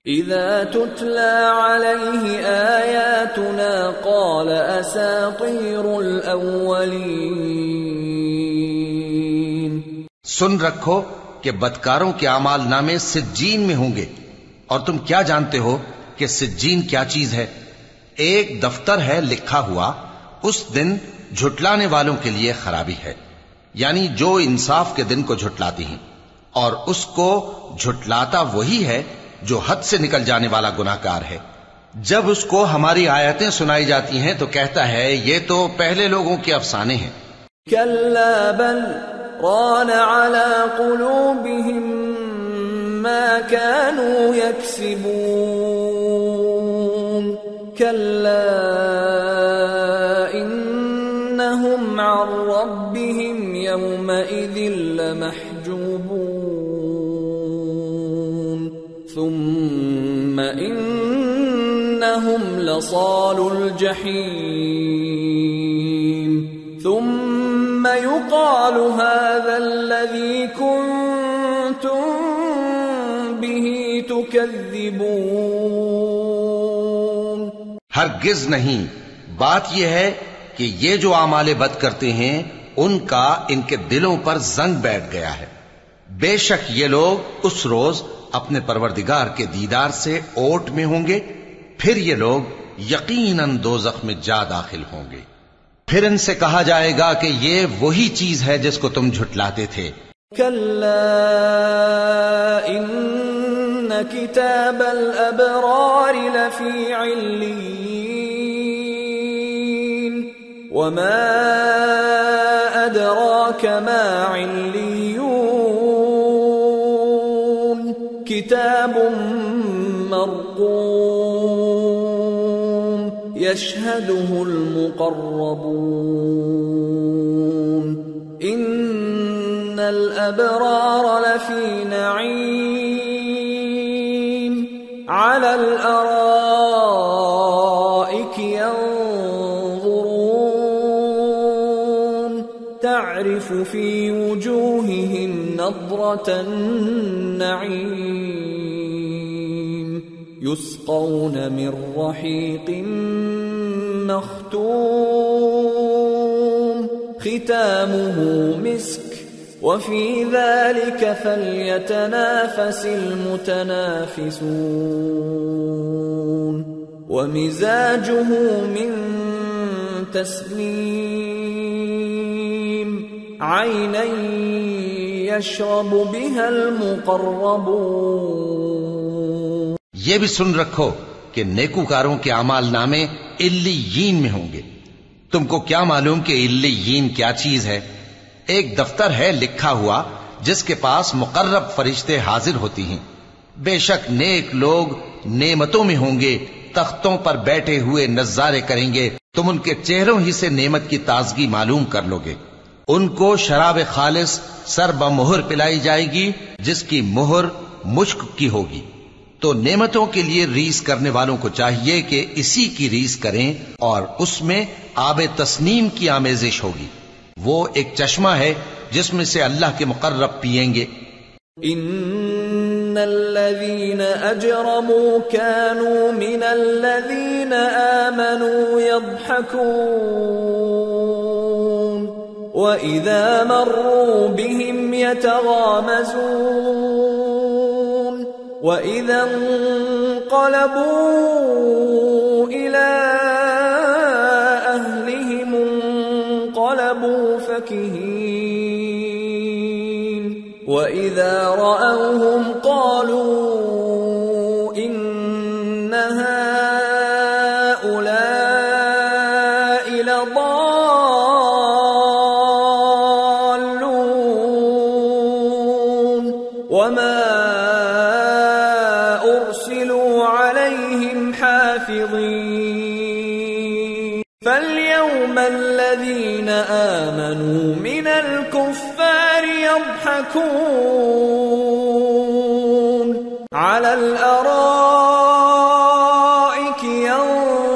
إذا تتلى عليه آياتنا قال أساطير الأولين۔ سن رکھو کہ بدکاروں کے اعمال نامے سجین میں ہوں گے، اور تم کیا جانتے ہو کہ سجین کیا چیز ہے؟ ایک دفتر ہے لکھا ہوا، اس دن جھٹلانے والوں کے لیے خرابی ہے، یعنی جو انصاف کے دن کو جھٹلاتی ہیں، اور اس کو جھٹلاتا وہی ہے جو حد سے نکل جانے والا گناہگار ہے۔ جب اس کو ہماری آیتیں سنائی جاتی ہیں تو کہتا ہے یہ تو پہلے لوگوں کے افسانے ہیں۔ كلا بل ران على قلوبهم ما كانوا يكسبون كلا إنهم عن ربهم يومئذ لمحجوبون ثم إنهم لصالو الجحيم ثم يقال هذا الذي كنتم به تكذبون۔ ہرگز نہیں، بات یہ ہے کہ یہ جو اعمال بد کرتے ہیں ان کا ان کے دلوں پر زنگ بیٹھ گیا ہے۔ بے شک یہ لوگ اس روز اپنے پروردگار کے دیدار سے اوٹ میں ہوں گے، پھر یہ لوگ یقیناً دوزخ میں جا داخل ہوں گے۔ پھر ان سے کہا جائے گا کہ یہ وہی چیز ہے جس کو تم جھٹلاتے تھے۔ كلا إن كتاب الأبرار لفي عليين وما أدراك ما عليون كتاب مرقوم يشهده المقربون إن الأبرار لفي نعيم على الأرائك ينظرون تعرف في وجوههم نضرة النعيم يسقون من رحيق مختوم ختامه مسك وفي ذلك فليتنافس المتنافسون ومزاجه من تسنيم عينا يشرب بها المقربون۔ یہ بھی سن رکھو کہ نیکوکاروں کے اعمال نامے علیین میں ہوں گے۔ تم کو کیا معلوم کہ علیین کیا چیز ہے؟ ایک دفتر ہے لکھا ہوا جس کے پاس مقرب فرشتے حاضر ہوتی ہیں۔ بے شک نیک لوگ نعمتوں میں ہوں گے، تختوں پر بیٹھے ہوئے نظارے کریں گے، تم ان کے چہروں ہی سے نعمت کی تازگی معلوم کر لو گے۔ ان کو شراب خالص سر بمہر پلائی جائے گی جس کی مہر مشک کی ہوگی۔ تو نعمتوں کے لیے ریس کرنے والوں کو چاہیے کہ اسی کی ریس کریں، اور اس میں آب تسنیم کی آمیزش ہوگی۔ وہ ایک چشمہ ہے جس میں سے اللہ کے مقرب پئیں گے۔ ان الذين اجرموا كانوا من الذين آمنوا يضحكون واذا مروا بهم يتغامزون وإذا انقلبوا إلى أهلهم انقلبوا فكهين وإذا رأوهم قالوا إن هؤلاء لضالون وما أرسلوا عليهم حافظين فاليوم الذين آمنوا من الكفار يضحكون على الأرائك ينظرون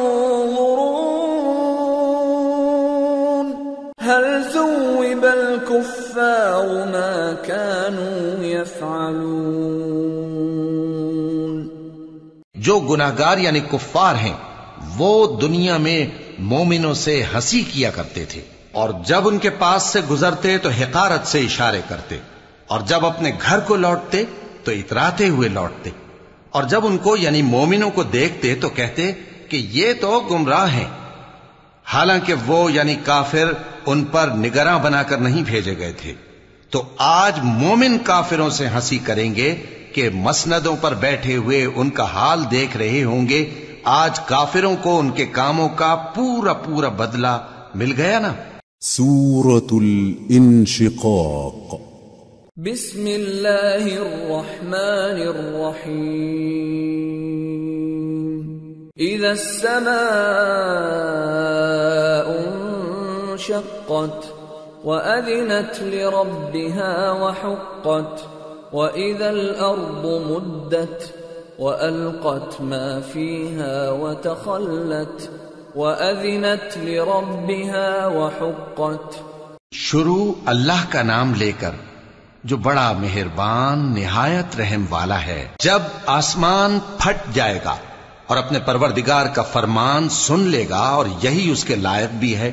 هل ثوب الكفار ما كانوا يفعلون. جو گناہگار یعنی کفار ہیں وہ دنیا میں مومنوں سے ہنسی کیا کرتے تھے، اور جب ان کے پاس سے گزرتے تو حقارت سے اشارے کرتے، اور جب اپنے گھر کو لوٹتے تو اتراتے ہوئے لوٹتے، اور جب ان کو یعنی مومنوں کو دیکھتے تو کہتے کہ یہ تو گمراہ ہیں، حالانکہ وہ یعنی کافر ان پر نگراں بنا کر نہیں بھیجے گئے تھے. تو آج مومن کافروں سے ہنسی کریں گے کہ مسندوں پر بیٹھے ہوئے ان کا حال دیکھ رہے ہوں گے. آج کافروں کو ان کے کاموں کا پورا پورا بدلہ مل گیا نا. سورة الانشقاق. بسم اللہ الرحمن الرحیم. اذا السماء انشقت وأذنت لربها وحقت وإذا الأرض مدت وألقت ما فيها وتخلت وأذنت لربها وحقت. شروع اللہ کا نام لے کر جو بڑا مہربان نہایت رحم والا ہے. جب آسمان پھٹ جائے گا اور اپنے پروردگار کا فرمان سن لے گا اور یہی اس کے لائق بھی ہے،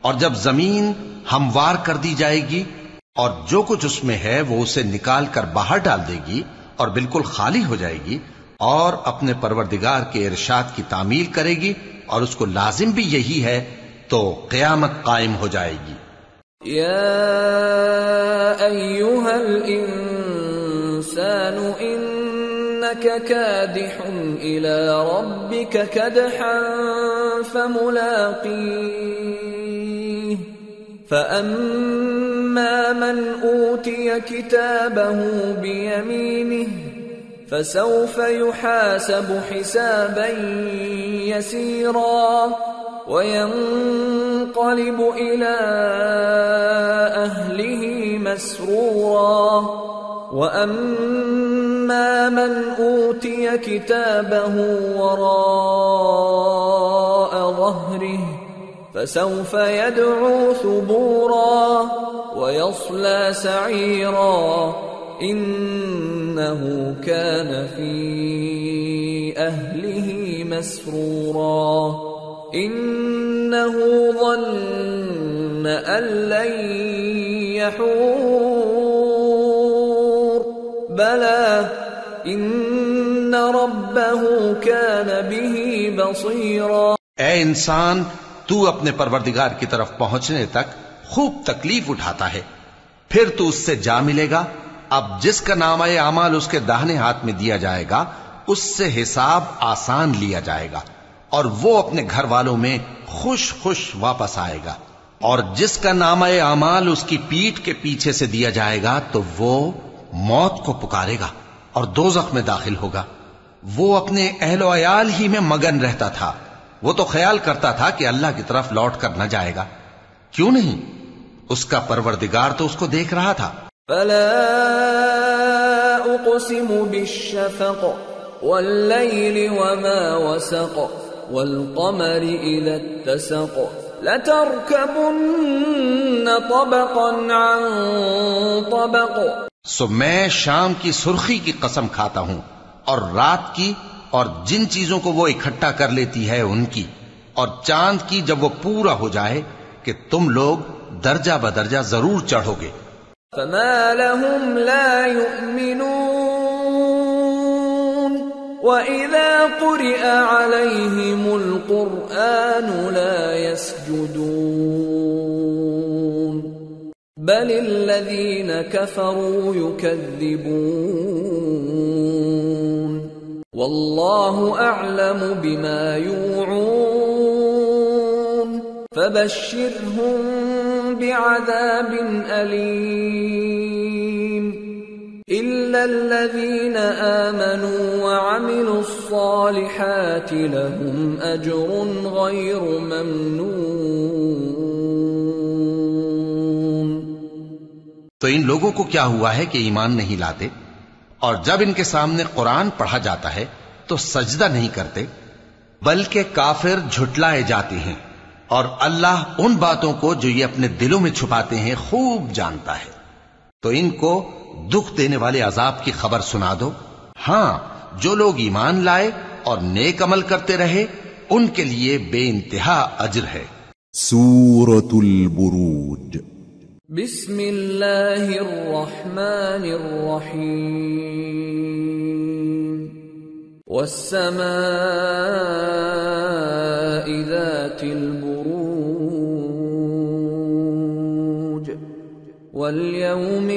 اور جب زمین ہموار کر دی جائے گی اور جو کچھ اس میں ہے وہ اسے نکال کر باہر ڈال دے گی اور بالکل خالی ہو جائے گی اور اپنے پروردگار کے ارشاد کی تعمیل کرے گی اور اس کو لازم بھی یہی ہے، تو قیامت قائم ہو جائے گی. یا ایھا الانسان انک کادح الی ربک کدحا فملاقیہ فأما من أوتي كتابه بيمينه فسوف يحاسب حسابا يسيرا وينقلب إلى أهله مسرورا وأما من أوتي كتابه وراء ظهره فسوف يدعو ثبورا ويصلى سعيرا إنه كان في أهله مسرورا إنه ظن أن لن يحور بلى إن ربه كان به بصيرا. اے انسان، تو اپنے پروردگار کی طرف پہنچنے تک خوب تکلیف اٹھاتا ہے، پھر تو اس سے جا ملے گا. اب جس کا نامہ اعمال اس کے داہنے ہاتھ میں دیا جائے گا اس سے حساب آسان لیا جائے گا اور وہ اپنے گھر والوں میں خوش خوش واپس آئے گا. اور جس کا نامہ اعمال اس کی پیٹھ کے پیچھے سے دیا جائے گا تو وہ موت کو پکارے گا اور دوزخ میں داخل ہوگا. وہ اپنے اہل و عیال ہی میں مگن رہتا تھا. وہ تو خیال کرتا تھا کہ اللہ کی طرف لوٹ کر نہ جائے گا. کیوں نہیں؟ اس کا پروردگار تو اس کو دیکھ رہا تھا. فلا اقسم بالشفق والليل وما وسق والقمر اذا اتسق لتركبن طبقا عن طبق. سو میں شام کی سرخی کی قسم کھاتا ہوں اور رات کی اور جن چیزوں کو وہ اکٹھا کر لیتی ہے ان کی، اور چاند کی جب وہ پورا ہو جائے کہ تم لوگ درجہ بدرجہ ضرور چڑھو گے. فما لهم لا يؤمنون وإذا قرئ عليهم القرآن لا يسجدون بل الذين كفروا يكذبون والله أعلم بما يوعون فبشرهم بعذاب أليم إلا الذين آمنوا وعملوا الصالحات لهم أجر غير ممنون۔ تو ان لوگوں کو کیا ہوا ہے کہ ایمان نہیں لاتے، اور جب ان کے سامنے قرآن پڑھا جاتا ہے تو سجدہ نہیں کرتے، بلکہ کافر جھٹلائے جاتے ہیں، اور اللہ ان باتوں کو جو یہ اپنے دلوں میں چھپاتے ہیں خوب جانتا ہے۔ تو ان کو دکھ دینے والے عذاب کی خبر سنا دو۔ ہاں، جو لوگ ایمان لائے اور نیک عمل کرتے رہے ان کے لیے بے انتہا اجر ہے۔ سورة البروج۔ بسم اللہ الرحمن الرحیم۔ والسماء ذات البروج واليوم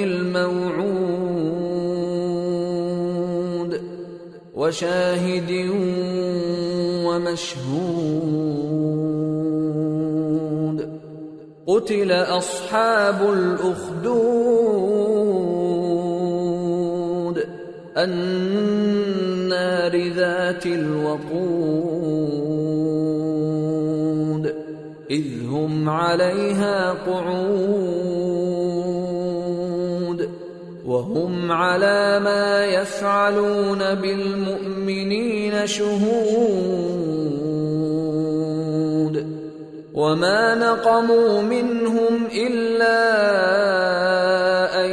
الموعود وشاهد ومشهود قتل أصحاب الأخدود النار ذات الوقود إذ هم عليها قعود وهم على ما يفعلون بالمؤمنين شهود وما نقموا منهم إلا أن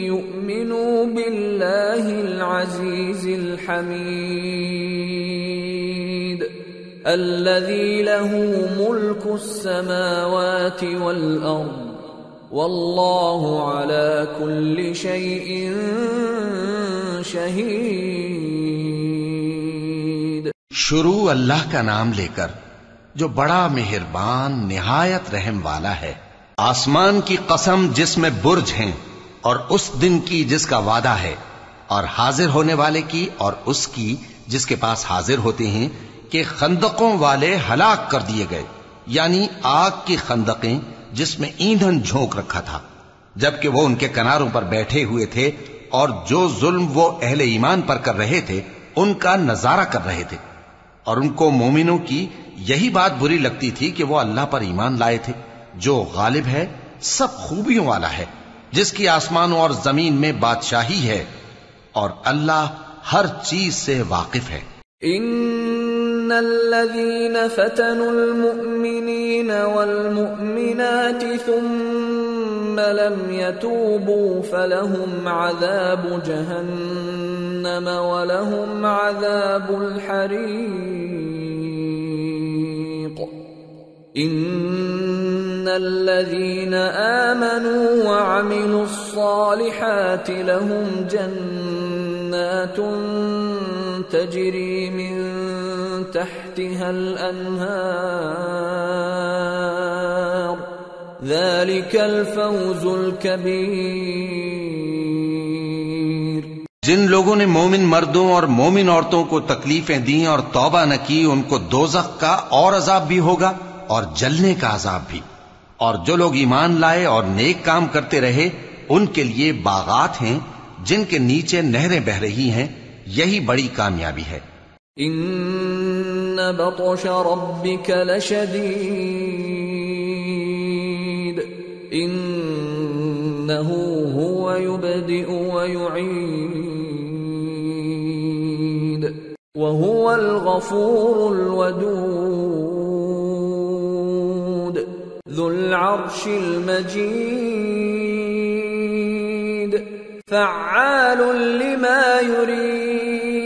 يؤمنوا بالله العزيز الحميد الذي له ملك السماوات والأرض والله على كل شيء شهيد۔ شروع اللہ کا نام لے کر جو بڑا مہربان نہایت رحم والا ہے۔ آسمان کی قسم جس میں برج ہیں، اور اس دن کی جس کا وعدہ ہے، اور حاضر ہونے والے کی اور اس کی جس کے پاس حاضر ہوتے ہیں، کہ خندقوں والے ہلاک کر دیے گئے، یعنی آگ کی خندقیں جس میں ایندھن جھونک رکھا تھا، جبکہ وہ ان کے کناروں پر بیٹھے ہوئے تھے، اور جو ظلم وہ اہل ایمان پر کر رہے تھے ان کا نظارہ کر رہے تھے، اور ان کو مومنوں کی یہی بات بری لگتی تھی کہ وہ اللہ پر ایمان لائے تھے، جو غالب ہے، سب خوبیوں والا ہے، جس کی آسمانوں اور زمین میں بادشاہی ہے، اور اللہ ہر چیز سے واقف ہے۔ ان الذين فتنوا المؤمنين والمؤمنات ثم لم يتوبوا فلهم عذاب جهنم ولهم عذاب الحريق ان الذين آمنوا وعملوا الصالحات لهم جنات تجري من تحتها الأنهار ذلك الفوز الكبير۔ جن لوگوں نے مومن مردوں اور مومن عورتوں کو تکلیفیں دیں اور توبہ نہ کی، ان کو دوزخ کا اور عذاب بھی ہوگا اور جلنے کا عذاب بھی، اور جو لوگ ایمان لائے اور نیک کام کرتے رہے ان کے لیے باغات ہیں جن کے نیچے نہریں بہ رہی ہیں، یہی بڑی کامیابی ہے۔ ان بطش ربک لشدید انه هو يبدئ ويعيد وهو الغفور الودود ذو العرش المجيد فعال لما يريد۔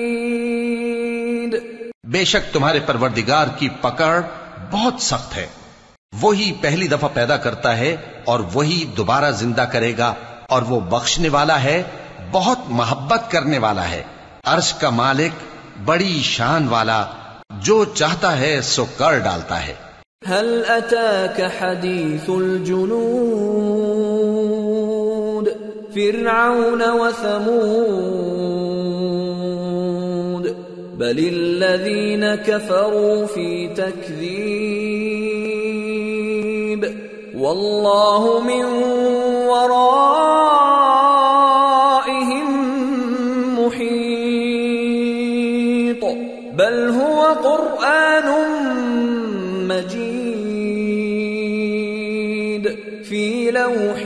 بے شک تمہارے پروردگار کی پکڑ بہت سخت ہے، وہی پہلی دفعہ پیدا کرتا ہے اور وہی دوبارہ زندہ کرے گا، اور وہ بخشنے والا ہے، بہت محبت کرنے والا ہے، عرش کا مالک، بڑی شان والا، جو چاہتا ہے سو کر ڈالتا ہے۔ هل أتاك حديث الجنود فرعون وثمود بل الذين كفروا في تكذيب والله من ورائهم محيط بل هو قرآن مجيد في لوح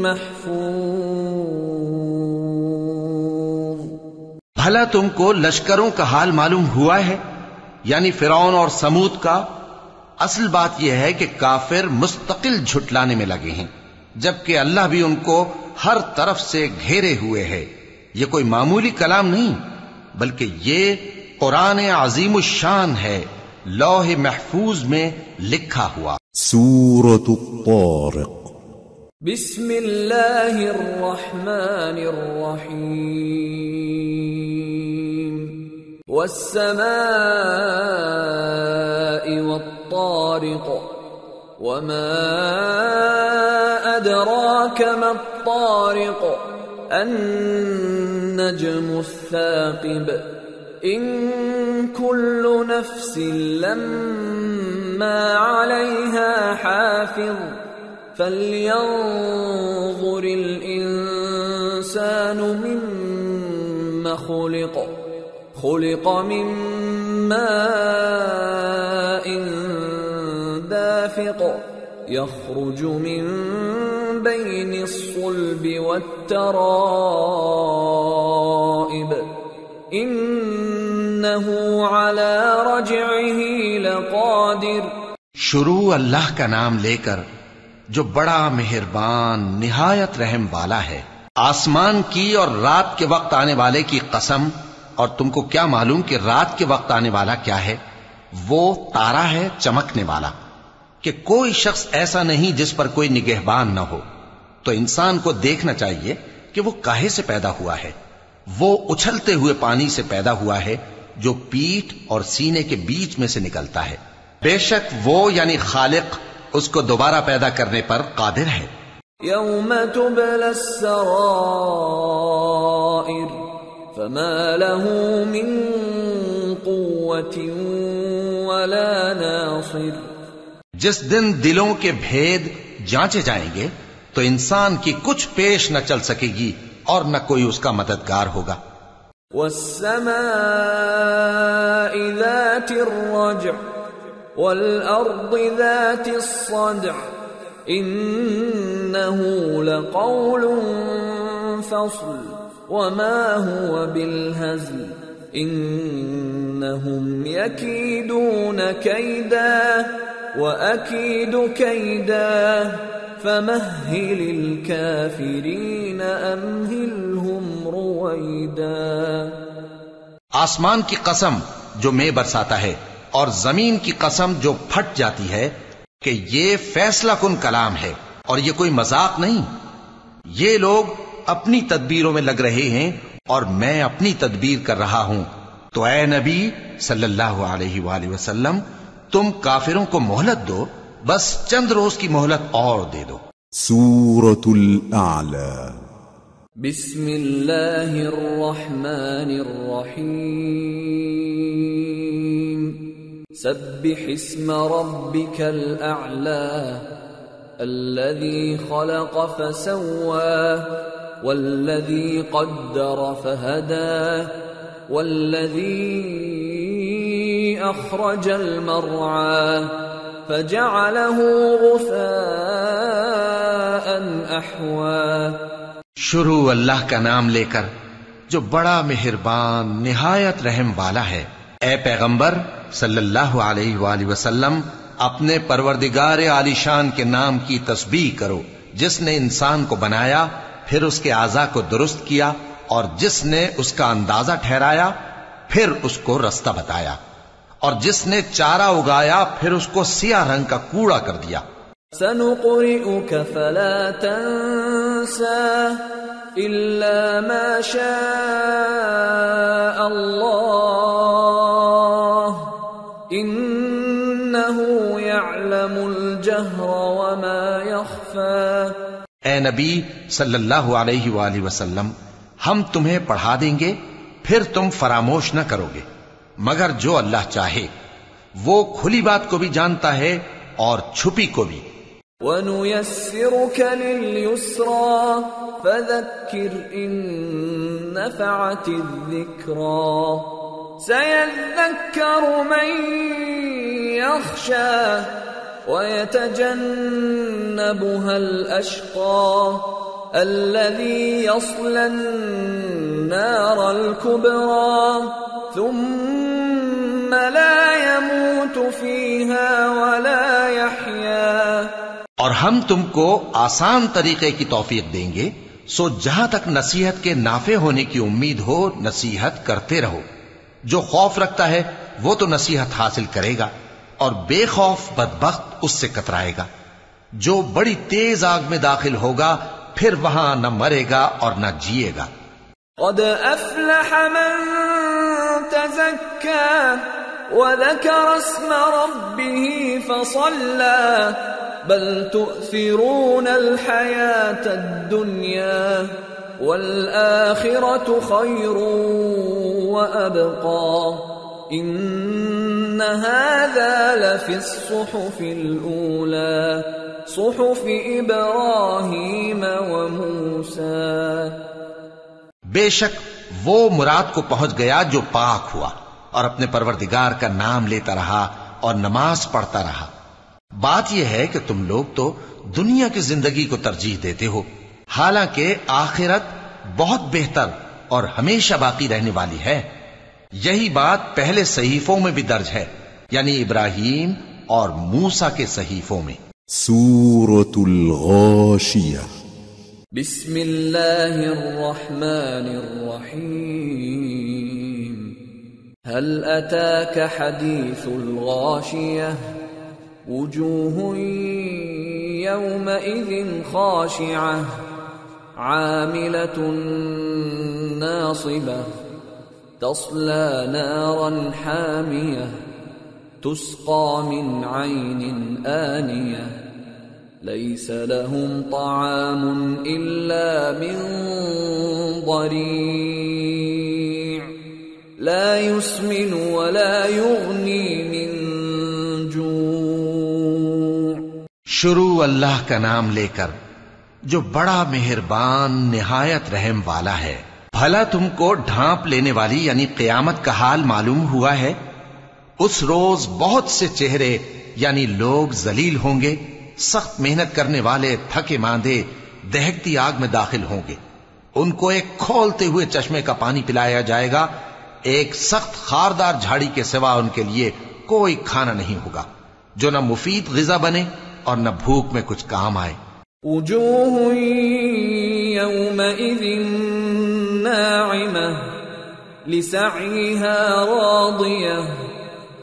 محفوظ۔ بھلا تم کو لشکروں کا حال معلوم ہوا ہے، یعنی فرعون اور سمود کا؟ اصل بات یہ ہے کہ کافر مستقل جھٹلانے میں لگے ہیں، جبکہ اللہ بھی ان کو ہر طرف سے گھیرے ہوئے ہے۔ یہ کوئی معمولی کلام نہیں، بلکہ یہ قرآن عظیم الشان ہے، لوح محفوظ میں لکھا ہوا۔ سورة الطارق بسم اللہ الرحمن الرحیم والسماء والطارق وما ادراک ما الطارق النجم الثاقب ان كل نفس لما عليها حافظ فلينظر الإنسان مما خلق خلق من ماء دافق يخرج من بين الصلب والترائب إنه على رجعه لقادر۔ شروع اللہ کا نام لے کر جو بڑا مہربان نہایت رحم والا ہے۔ آسمان کی اور رات کے وقت آنے والے کی قسم، اور تم کو کیا معلوم کہ رات کے وقت آنے والا کیا ہے؟ وہ تارا ہے چمکنے والا، کہ کوئی شخص ایسا نہیں جس پر کوئی نگہبان نہ ہو۔ تو انسان کو دیکھنا چاہیے کہ وہ کاہے سے پیدا ہوا ہے۔ وہ اچھلتے ہوئے پانی سے پیدا ہوا ہے جو پیٹھ اور سینے کے بیچ میں سے نکلتا ہے۔ بے شک وہ یعنی خالق اس کو دوبارہ پیدا کرنے پر قادر ہے۔ یوم تبلی السرائر فما له من قوة ولا ناصر۔ جس دن دلوں کے بھید جانچے جائیں گے تو انسان کی کچھ پیش نہ چل سکے گی اور نہ کوئی اس کا مددگار ہوگا۔ والسماء ذات الرجع والأرض ذات الصدع إنه لقول فصل وما هو بالهزل إنهم يكيدون كيدا وأكيد كيدا فمهل الكافرين أمهلهم رويدا۔ آسمان کی قسم جو میں برساتا ہے اور زمین کی قسم جو پھٹ جاتی ہے کہ یہ فیصلہ کن کلام ہے اور یہ کوئی مذاق نہیں۔ یہ لوگ اپنی تدبیروں میں لگ رہے ہیں اور میں اپنی تدبیر کر رہا ہوں۔ تو اے نبی صلی اللہ علیہ وآلہ وسلم، تم کافروں کو مہلت دو، بس چند روز کی مہلت اور دے دو۔ سورة الأعلى بسم اللہ الرحمن الرحیم سبح اسم ربك الأعلى الذي خلق فسوى والذي قدر فهدى والذي أخرج المرعى فجعله غثاء أحوى۔ شروع اللہ کا نام لے کر جو بڑا مہربان نہایت رحم والا ہے۔ اے پیغمبر صلی اللہ علیہ وآلہ وسلم، اپنے پروردگار عالی شان کے نام کی تسبیح کرو، جس نے انسان کو بنایا، پھر اس کے اعضاء کو درست کیا، اور جس نے اس کا اندازہ ٹھہرایا، پھر اس کو رستہ بتایا، اور جس نے چارہ اگایا، پھر اس کو سیاہ رنگ کا کوڑا کر دیا۔ سنقرئك فلا تنسى إلا ما شاء الله إنه يعلم الجهر وما يخفى. اے نبی صلی اللہ علیہ وآلہ وسلم، ہم تمہیں پڑھا دیں گے پھر تم فراموش نہ کرو گے مگر جو اللہ چاہے، وہ کھلی بات کو بھی جانتا ہے اور چھپی کو بھی. وَنُيَسِّرُكَ لِلْيُسْرَى فَذَكِّرْ إِن نَّفَعَتِ الذِّكْرَى سَيَذَّكَّرُ مَن يَخْشَى وَيَتَجَنَّبُهَا الْأَشْقَى الَّذِي يَصْلَى النَّارَ الْكُبْرَى ثُمَّ لَا يَمُوتُ فِيهَا وَلَا يَحْيَى. اور ہم تم کو آسان طریقے کی توفیق دیں گے، سو جہاں تک نصیحت کے نافع ہونے کی امید ہو نصیحت کرتے رہو. جو خوف رکھتا ہے وہ تو نصیحت حاصل کرے گا اور بے خوف بدبخت اس سے کترائے گا. جو بڑی تیز آگ میں داخل ہوگا پھر وہاں نہ مرے گا اور نہ جیے گا. قد افلح من تزكى وذكر اسم ربه فصلى بل تؤثرون الحياة الدنيا والآخرة خير وأبقى إن هذا لفي الصحف الأولى صحف إبراهيم وموسى. بے شک وہ مراد کو پہنچ گیا جو پاک ہوا اور اپنے پروردگار کا نام لیتا رہا اور نماز پڑھتا رہا. بات یہ ہے کہ تم لوگ تو دنیا کی زندگی کو ترجیح دیتے ہو، حالانکہ آخرت بہت بہتر اور ہمیشہ باقی رہنے والی ہے. یہی بات پہلے صحیفوں میں بھی درج ہے، یعنی ابراہیم اور موسیٰ کے صحیفوں میں. سورة الغاشية. بسم اللہ الرحمن الرحیم. هل اتاك حدیث الغاشیہ وجوه يومئذ خاشعة عاملة ناصبة تصلى نارا حامية تسقى من عين آنية ليس لهم طعام إلا من ضريع لا يسمن ولا يغني من جوع. شروع اللہ کا نام لے کر جو بڑا مہربان نہایت رحم والا ہے. بھلا تم کو ڈھانپ لینے والی یعنی قیامت کا حال معلوم ہوا ہے؟ اس روز بہت سے چہرے یعنی لوگ ذلیل ہوں گے، سخت محنت کرنے والے تھکے ماندے دہکتی آگ میں داخل ہوں گے. ان کو ایک کھولتے ہوئے چشمے کا پانی پلایا جائے گا، ایک سخت خاردار جھاڑی کے سوا ان کے لیے کوئی کھانا نہیں ہوگا جو نہ مفید غذا بنے اور نہ بھوک میں کچھ کام آئے. وجوه يومئذ ناعمة لسعيها راضية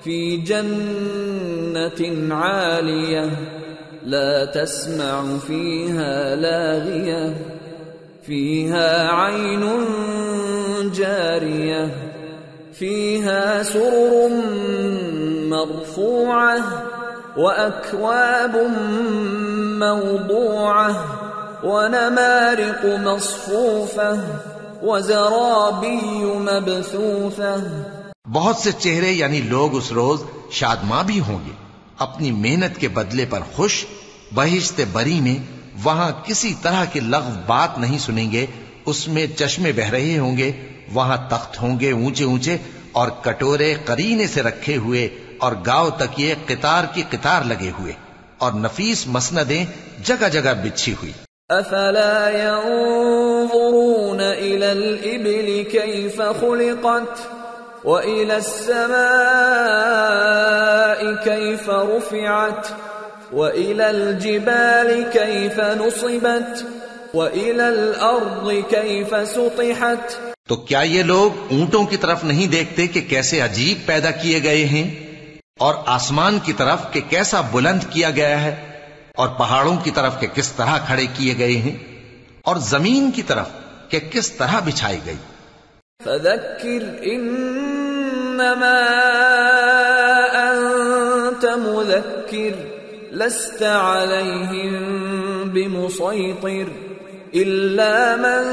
في جنة عالية لا تسمع فيها لاغية فيها عين جارية فيها سرر مرفوعة وأكواب موضوعة ونمارق مصفوفة وزرابي مبثوثة. بہت سے چہرے یعنی لوگ اس روز شادماں بھی ہوں گے، اپنی محنت کے بدلے پر خوش. بہشت بری میں وہاں کسی طرح کی لغو بات نہیں سنیں گے. اس میں چشمے بہ رہے ہوں گے، وہاں تخت ہوں گے اونچے اونچے اور کٹورے قرینے سے رکھے ہوئے اور گاؤ تکیے قطار کی قطار لگے ہوئے اور نفیس مسندیں جگہ جگہ بچھی ہوئی. افلا ينظرون الى الابل كيف خلقت وإلى السماء كيف رفعت وإلى الجبال كيف نصبت وإلى الأرض كيف سطحت. تو کیا یہ لوگ اونٹوں کی طرف نہیں دیکھتے کہ کیسے عجیب پیدا کیے گئے ہیں، اور آسمان کی طرف کہ کیسا بلند کیا گیا ہے، اور پہاڑوں کی طرف کہ کس طرح کھڑے کیے گئے ہیں، اور زمین کی طرف کہ کس طرح بچھائی گئی۔ فذکر انما انت مذکر لست علیہم بمسیطر الا من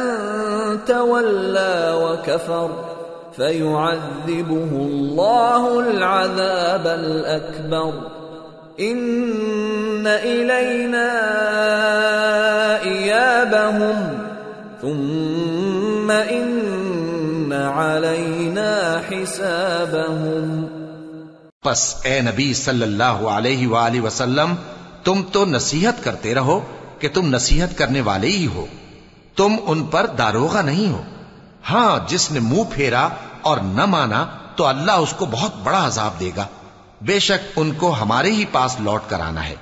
تولی وکفر فیعذبہ اللہ العذاب الاکبر ان الینا ایابہم ثم ان علینا حسابہم۔ پس اے نبی صلی اللہ علیہ وآلہ وسلم، تم تو نصیحت کرتے رہو کہ تم نصیحت کرنے والے ہی ہو، تم ان پر داروغہ نہیں ہو۔ ہاں، جس نے منہ پھیرا اور نہ مانا تو اللہ اس کو بہت بڑا عذاب دے گا۔ بے شک ان کو ہمارے ہی پاس لوٹ کر آنا ہے،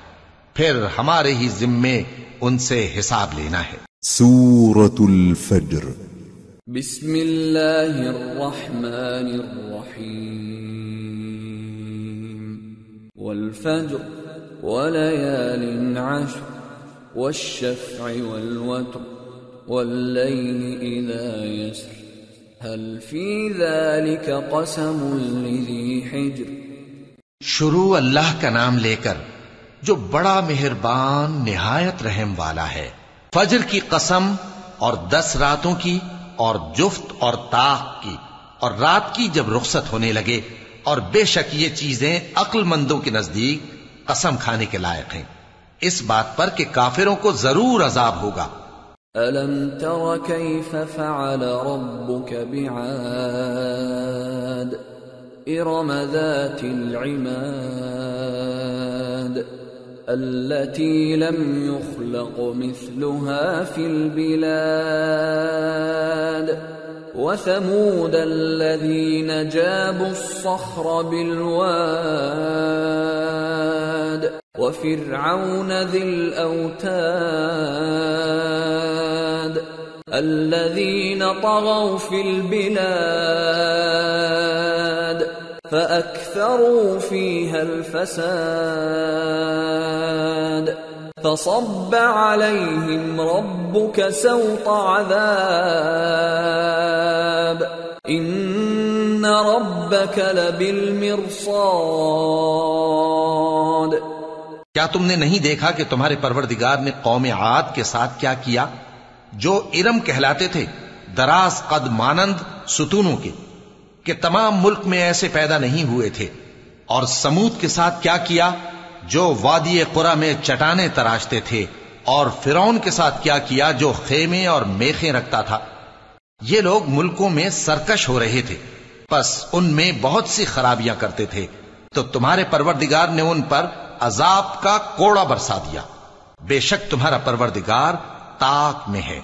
پھر ہمارے ہی ذمے ان سے حساب لینا ہے۔ سورة الفجر بسم اللہ الرحمن الرحیم والفجر وليال عشر والشفع والوتر والليل إذا يسر هل في ذلك قسم لذي حجر۔ شروع اللہ کا نام لے کر جو بڑا مہربان نہایت رحم والا ہے۔ فجر کی قسم اور 10 راتوں کی اور جفت اور طاق کی اور رات کی جب رخصت ہونے لگے، اور بے شک یہ چیزیں عقل مندوں کے نزدیک قسم کھانے کے لائق ہیں، اس بات پر کہ کافروں کو ضرور عذاب ہوگا۔ أَلَمْ تَرَ كَيْفَ فَعَلَ رَبُّكَ بِعَادٍ إِرَمَ ذَاتِ الْعِمَادِ التي لم يخلق مثلها في البلاد وثمود الذين جابوا الصخر بالواد وفرعون ذي الأوتاد الذين طغوا في البلاد فأكثروا فيها الفساد فصب عليهم ربك سوط عذاب إن ربك لبالمرصاد۔ کیا تم نے نہیں دیکھا کہ تمہارے پروردگار نے قوم عاد کے ساتھ کیا کیا، جو ارم کہلاتے تھے، دراز قد مانند ستونوں کے، کہ تمام ملک میں ایسے پیدا نہیں ہوئے تھے، اور سمود کے ساتھ کیا کیا جو وادی قرا میں چٹانیں تراشتے تھے، اور فرعون کے ساتھ کیا کیا جو خیمے اور میخیں رکھتا تھا۔ یہ لوگ ملکوں میں سرکش ہو رہے تھے، پس ان میں بہت سی خرابیاں کرتے تھے، تو تمہارے پروردگار نے ان پر عذاب کا کوڑا برسا دیا۔ بے شک تمہارا پروردگار طاق میں ہے۔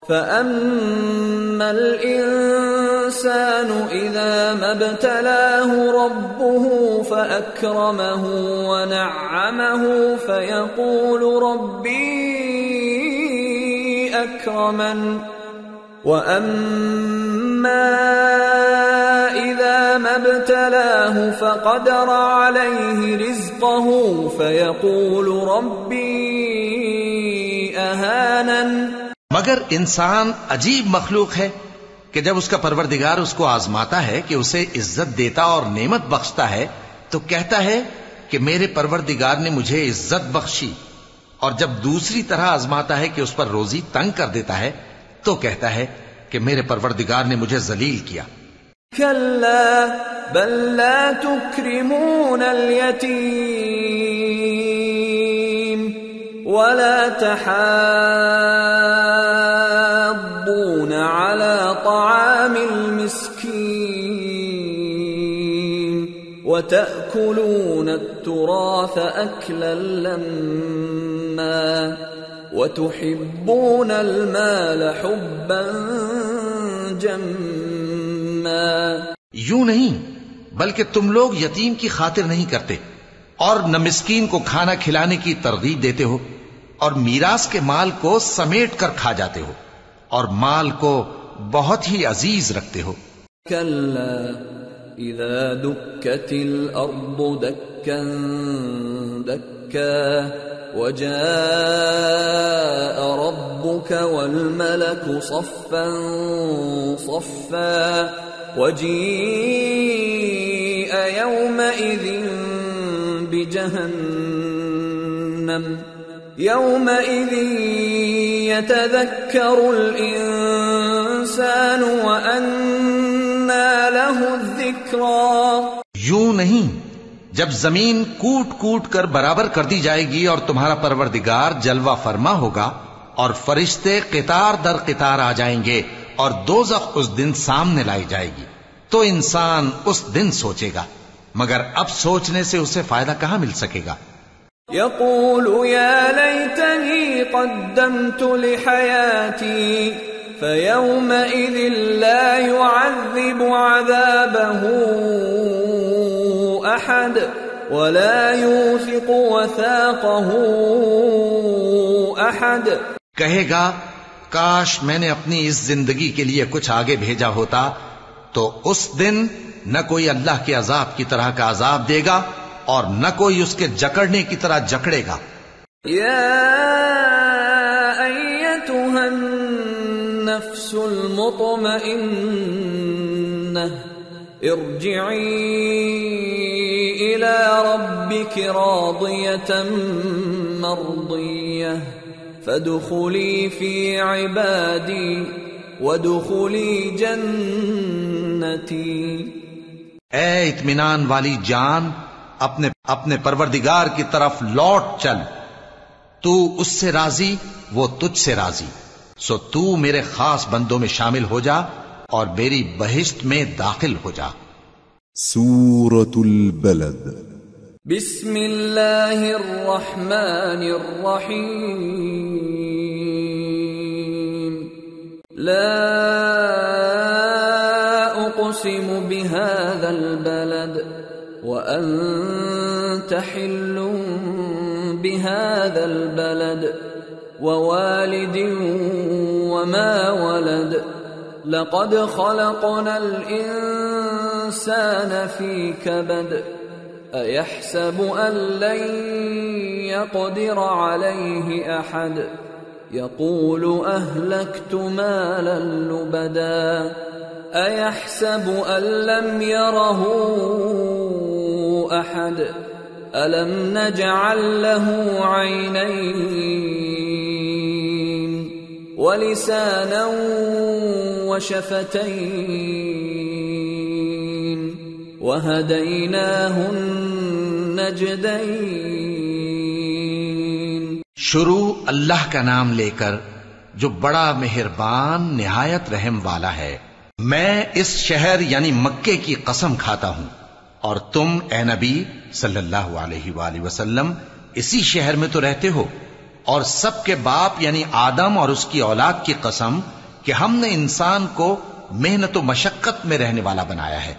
فَأَمَّا الْإِنسَانُ إِذَا مَا ابْتَلَاهُ رَبُّهُ فَأَكْرَمَهُ وَنَعَّمَهُ فَيَقُولُ رَبِّي أَكْرَمَنِ وَأَمَّا إِذَا مَا ابْتَلَاهُ فَقَدَرَ عَلَيْهِ رِزْقَهُ فَيَقُولُ رَبِّي أَهَانَنِ۔ مگر انسان عجیب مخلوق ہے کہ جب اس کا پروردگار اس کو آزماتا ہے کہ اسے عزت دیتا اور نعمت بخشتا ہے تو کہتا ہے کہ میرے پروردگار نے مجھے عزت بخشی، اور جب دوسری طرح آزماتا ہے کہ اس پر روزی تنگ کر دیتا ہے تو کہتا ہے کہ میرے پروردگار نے مجھے ذلیل کیا۔ كلا بل لا تكرمون اليتيم ولا تحاضون على طعام المسكين وتأكلون التراث أكلا لما وتحبون المال حبا جما۔ یوں نہیں، بلکہ تم لوگ یتیم کی خاطر نہیں کرتے، اور نہ مسکین کو کھانا کھلانے کی ترغیب دیتے ہو، اور میراث کے مال کو سمیٹ کر کھا جاتے ہو، اور مال کو بہت ہی عزیز رکھتے ہو۔ كلا إذا دكت الأرض دكا دكا دكا وجاء ربك والملك صفا صفا وجيء يومئذ بجهنم يومئذ يتذكر الإنسان وأنى له الذكرى. یوں نہیں، جب زمین کوٹ کوٹ کر برابر کر دی جائے گی اور تمہارا پروردگار جلوہ فرما ہوگا اور فرشتے قطار در قطار آ جائیں گے اور دوزخ اس دن سامنے لائی جائے گی، تو انسان اس دن سوچے گا، مگر اب سوچنے سے اسے فائدہ کہاں مل سکے گا. يقول يا ليتني قدمت لحياتي فيومئذ لا يعذب عذابه أحد ولا يوثق وثاقه أحد. کہے گا کاش میں نے اپنی اس زندگی کے لیے کچھ آگے بھیجا ہوتا، تو اس دن نہ کوئی اللہ کے عذاب کی طرح کا عذاب دے گا اور نہ کوئی اس کے جکڑنے کی طرح جکڑے گا. یا ایتها النفس المطمئنة ارجعی الى ربك راضية مرضية فادخلی فی عبادی وادخلی جنتی. اے اطمینان والی جان، اپنے پروردگار کی طرف لوٹ چل، تو اس سے راضی، وہ تجھ سے راضی، سو تو میرے خاص بندوں میں شامل ہو جا اور میری بہشت میں داخل ہو جا. سورة البلد. بسم اللہ الرحمن الرحیم. لا اقسم بهذا البلد وأنت حل بهذا البلد ووالد وما ولد لقد خلقنا الإنسان في كبد أيحسب أن لن يقدر عليه أحد يقول أهلكت مالا لبدا أيحسب أن لم يره أحد ألم نجعل له عينين ولسانا وشفتين وهديناه النجدين. شروع اللہ کا نام لے کر جو بڑا مہربان نہایت رحم والا ہے. میں اس شہر یعنی مکے کی قسم کھاتا ہوں، اور تم اے نبی صلی اللہ علیہ وآلہ وسلم اسی شہر میں تو رہتے ہو، اور سب کے باپ یعنی آدم اور اس کی اولاد کی قسم کہ ہم نے انسان کو محنت و مشقت میں رہنے والا بنایا ہے.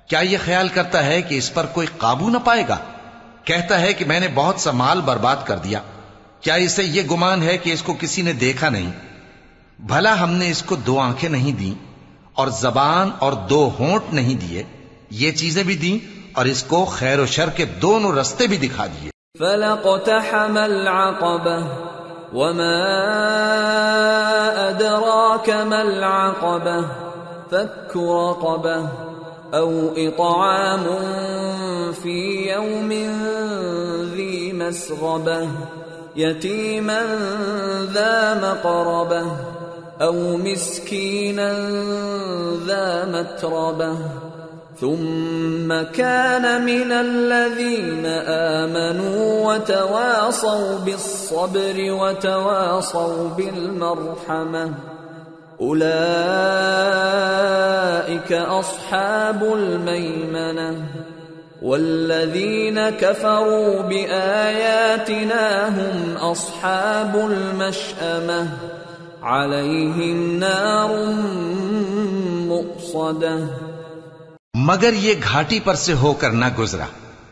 کیا یہ خیال کرتا ہے کہ اس پر کوئی قابو نہ پائے گا؟ کہتا ہے کہ میں نے بہت سا مال برباد کر دیا. کیا اسے یہ گمان ہے کہ اس کو کسی نے دیکھا نہیں؟ بھلا ہم نے اس کو 2 آنکھیں نہیں دیں اور زبان اور 2 ہونٹ نہیں دیے؟ یہ چیزیں بھی دیں اور اس کو خیر و شر کے دونوں رستے بھی دکھا دیے. فَلَقْتَحَمَ الْعَقَبَةَ وَمَا أَدْرَاكَ مَا الْعَقَبَةُ فَكُّ رَقَبَةٍ أَوْ إِطْعَامٌ فِي يَوْمٍ ذِي مَسْغَبَةٍ يَتِيمًا ذَا مَقْرَبَةٍ أَوْ مِسْكِينًا ذَا مَتْرَبَةٍ ثم كان من الذين آمنوا وتواصوا بالصبر وتواصوا بالمرحمة أولئك أصحاب الميمنة والذين كفروا بآياتنا هم أصحاب المشأمة عليهم نار مؤصدة. مگر یہ گھاٹی پر سے ہو کر نہ گزرا،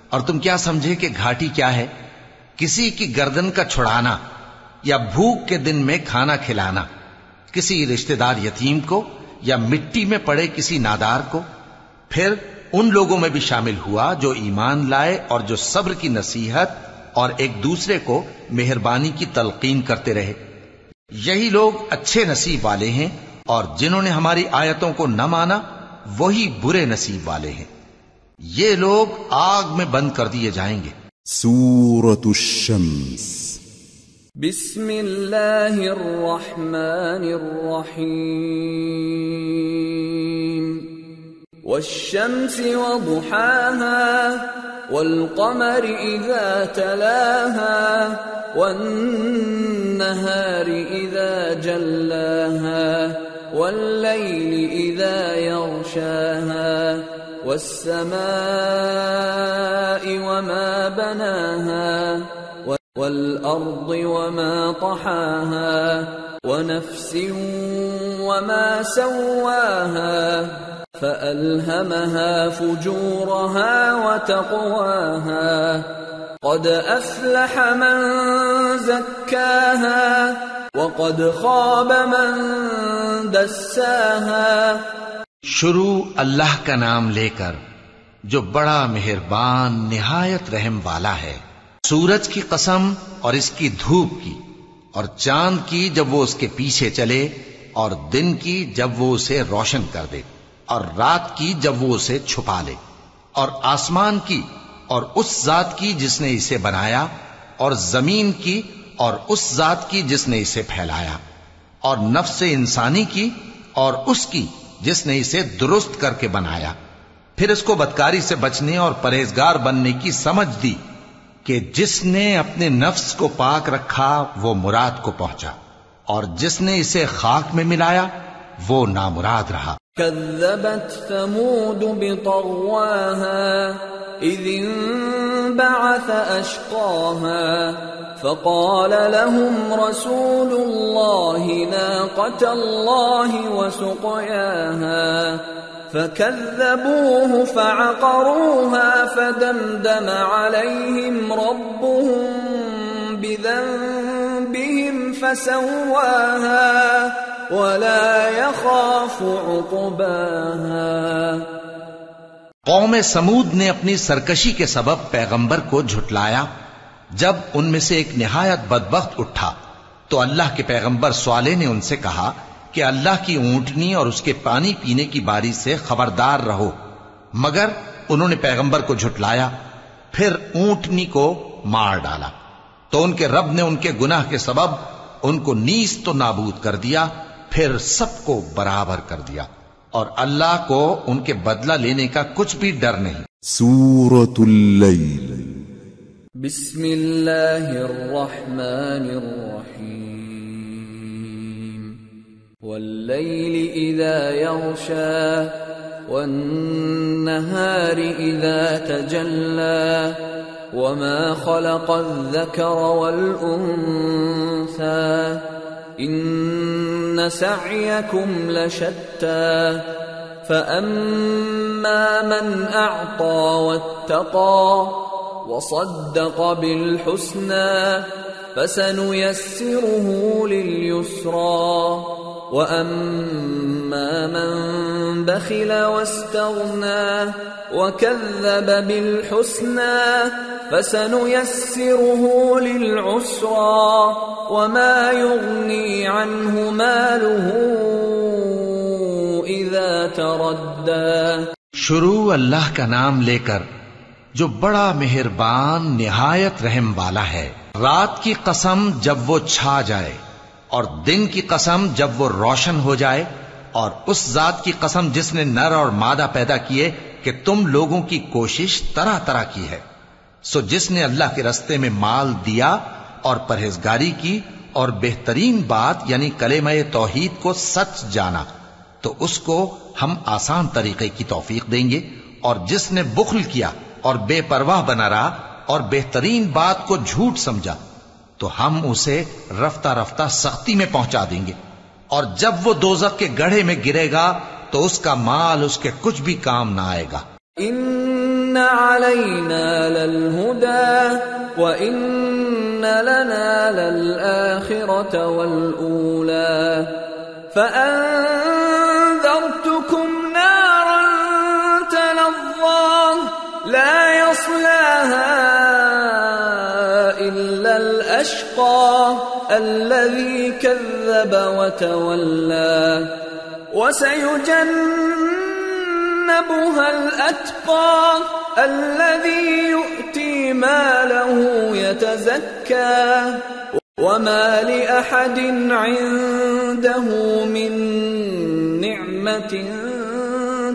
اور تم کیا سمجھے کہ گھاٹی کیا ہے؟ کسی کی گردن کا چھڑانا یا بھوک کے دن میں کھانا کھلانا، کسی رشتہ دار یتیم کو یا مٹی میں پڑے کسی نادار کو. پھر ان لوگوں میں بھی شامل ہوا جو ایمان لائے اور جو صبر کی نصیحت اور ایک دوسرے کو مہربانی کی تلقین کرتے رہے۔ یہی لوگ اچھے نصیب والے ہیں، اور جنہوں نے ہماری آیتوں کو نہ مانا وہی برے نصیب والے ہیں۔ یہ لوگ آگ میں بند کر دیے جائیں گے۔ سورة الشمس بسم اللہ الرحمن الرحیم والشمس وضحاها والقمر اذا تلاها والنهار اذا جلاها والليل اذا يغشاها والسماء وما بناها والأرض وما طحاها ونفس وما سواها فألهمها فجورها وتقواها قد أفلح من زكاها وقد خاب من دساها۔ شروع اللہ کا نام لے کر جو بڑا مہربان نہایت رحم والا ہے۔ سورج کی قسم اور اس کی دھوپ کی، اور چاند کی جب وہ اس کے پیچھے چلے، اور دن کی جب وہ اسے روشن کر دے، اور رات کی جب وہ اسے چھپا لے، اور آسمان کی اور اس ذات کی جس نے اسے بنایا، اور زمین کی اور اس ذات کی جس نے اسے پھیلایا، اور نفس انسانی کی اور اس کی جس نے اسے درست کر کے بنایا۔ پھر اس کو بدکاری سے بچنے اور پرہیزگار بننے کی سمجھ دی کہ جس نے اپنے نفس کو پاک رکھا وہ مراد کو پہنچا، اور جس نے اسے خاک میں ملایا وہ نامراد رہا۔ كذبت ثمود بطغواها إذ انبعث أشقاها فقال لهم رسول الله ناقة الله وسقياها فكذبوه فعقروها فدمدم عليهم ربهم بذنبهم فسواها ولا يخاف عقباها۔ قوم سمود نے اپنی سرکشی کے سبب پیغمبر کو جھٹلایا۔ جب ان میں سے ایک نہایت بدبخت اٹھا تو اللہ کے پیغمبر صالح نے ان سے کہا کہ اللہ کی اونٹنی اور اس کے پانی پینے کی باری سے خبردار رہو، مگر انہوں نے پیغمبر کو جھٹلایا، پھر اونٹنی کو مار ڈالا تو ان کے رب نے ان کے گناہ کے سبب ان کو نیست و نابود کر دیا، پھر سب کو برابر کر دیا، اور اللہ کو ان کے بدلہ لینے کا کچھ بھی ڈر نہیں۔ سورة اللیل بسم اللہ الرحمن الرحیم واللیل اذا یغشا والنہار اذا تجلا وما خلق الذکر والانثى ان سعیکم لشتى فأما من اعطى واتقى وصدق بالحسنى فسنيسره لليسرى وأما من بخل واستغنى وكذب بالحسنى فسنيسره للعسرى وما يغني عنه ماله إذا تردى۔ شروع اللہ کا نام لے کر جو بڑا مہربان نہایت رحم والا ہے۔ رات کی قسم جب وہ چھا جائے، اور دن کی قسم جب وہ روشن ہو جائے، اور اس ذات کی قسم جس نے نر اور مادہ پیدا کیے کہ تم لوگوں کی کوشش طرح طرح کی ہے۔ سو جس نے اللہ کے رستے میں مال دیا اور پرہیزگاری کی اور بہترین بات یعنی کلمہ توحید کو سچ جانا تو اس کو ہم آسان طریقے کی توفیق دیں گے، اور جس نے بخل کیا اور بے پرواہ بنا رہا اور بہترین بات کو جھوٹ سمجھا تو ہم اسے رفتہ رفتہ سختی میں پہنچا دیں گے، اور جب وہ دوزخ کے گڑھے میں گرے گا تو اس کا مال اس کے کچھ بھی کام نہ آئے گا۔ ان علینا للہدی وان لنا للآخرۃ والأولی فأنذرتکم نارا تلظی لا يصلاها الأشقى الذي كذب وتولى وسيجنبها الأتقى الذي يؤتي ماله يتزكى وما لأحد عنده من نعمة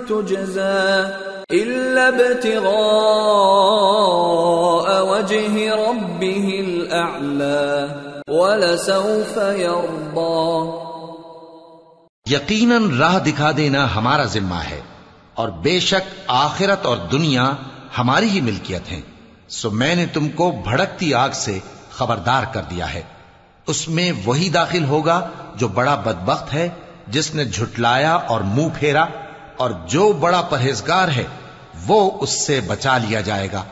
تجزى إلا ابتغاء وجه ربه الأعلى ولسوف يرضى. یقیناً راہ دکھا دینا ہمارا ذمہ ہے، اور بے شک آخرت اور دنیا ہماری ہی ملکیت ہیں. سو میں نے تم کو بھڑکتی آگ سے خبردار کر دیا ہے. اس میں وہی داخل ہوگا جو بڑا بدبخت ہے، جس نے جھٹلایا اور منہ پھیرا، اور جو بڑا پرہیزگار ہے وہ اس سے بچا لیا جائے گا.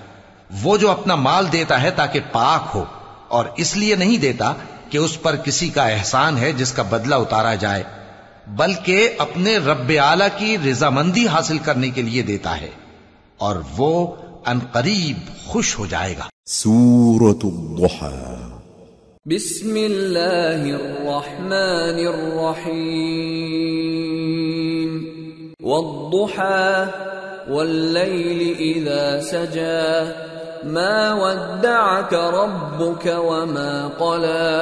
وہ جو اپنا مال دیتا ہے تاکہ پاک ہو، اور اس لیے نہیں دیتا کہ اس پر کسی کا احسان ہے جس کا بدلہ اتارا جائے، بلکہ اپنے رب اعلیٰ کی رضامندی حاصل کرنے کے لیے دیتا ہے، اور وہ عنقریب خوش ہو جائے گا. سورة الضحى. بسم اللہ الرحمن الرحیم. والضحى واللیل اذا سجى ما ودعك ربك وما قلى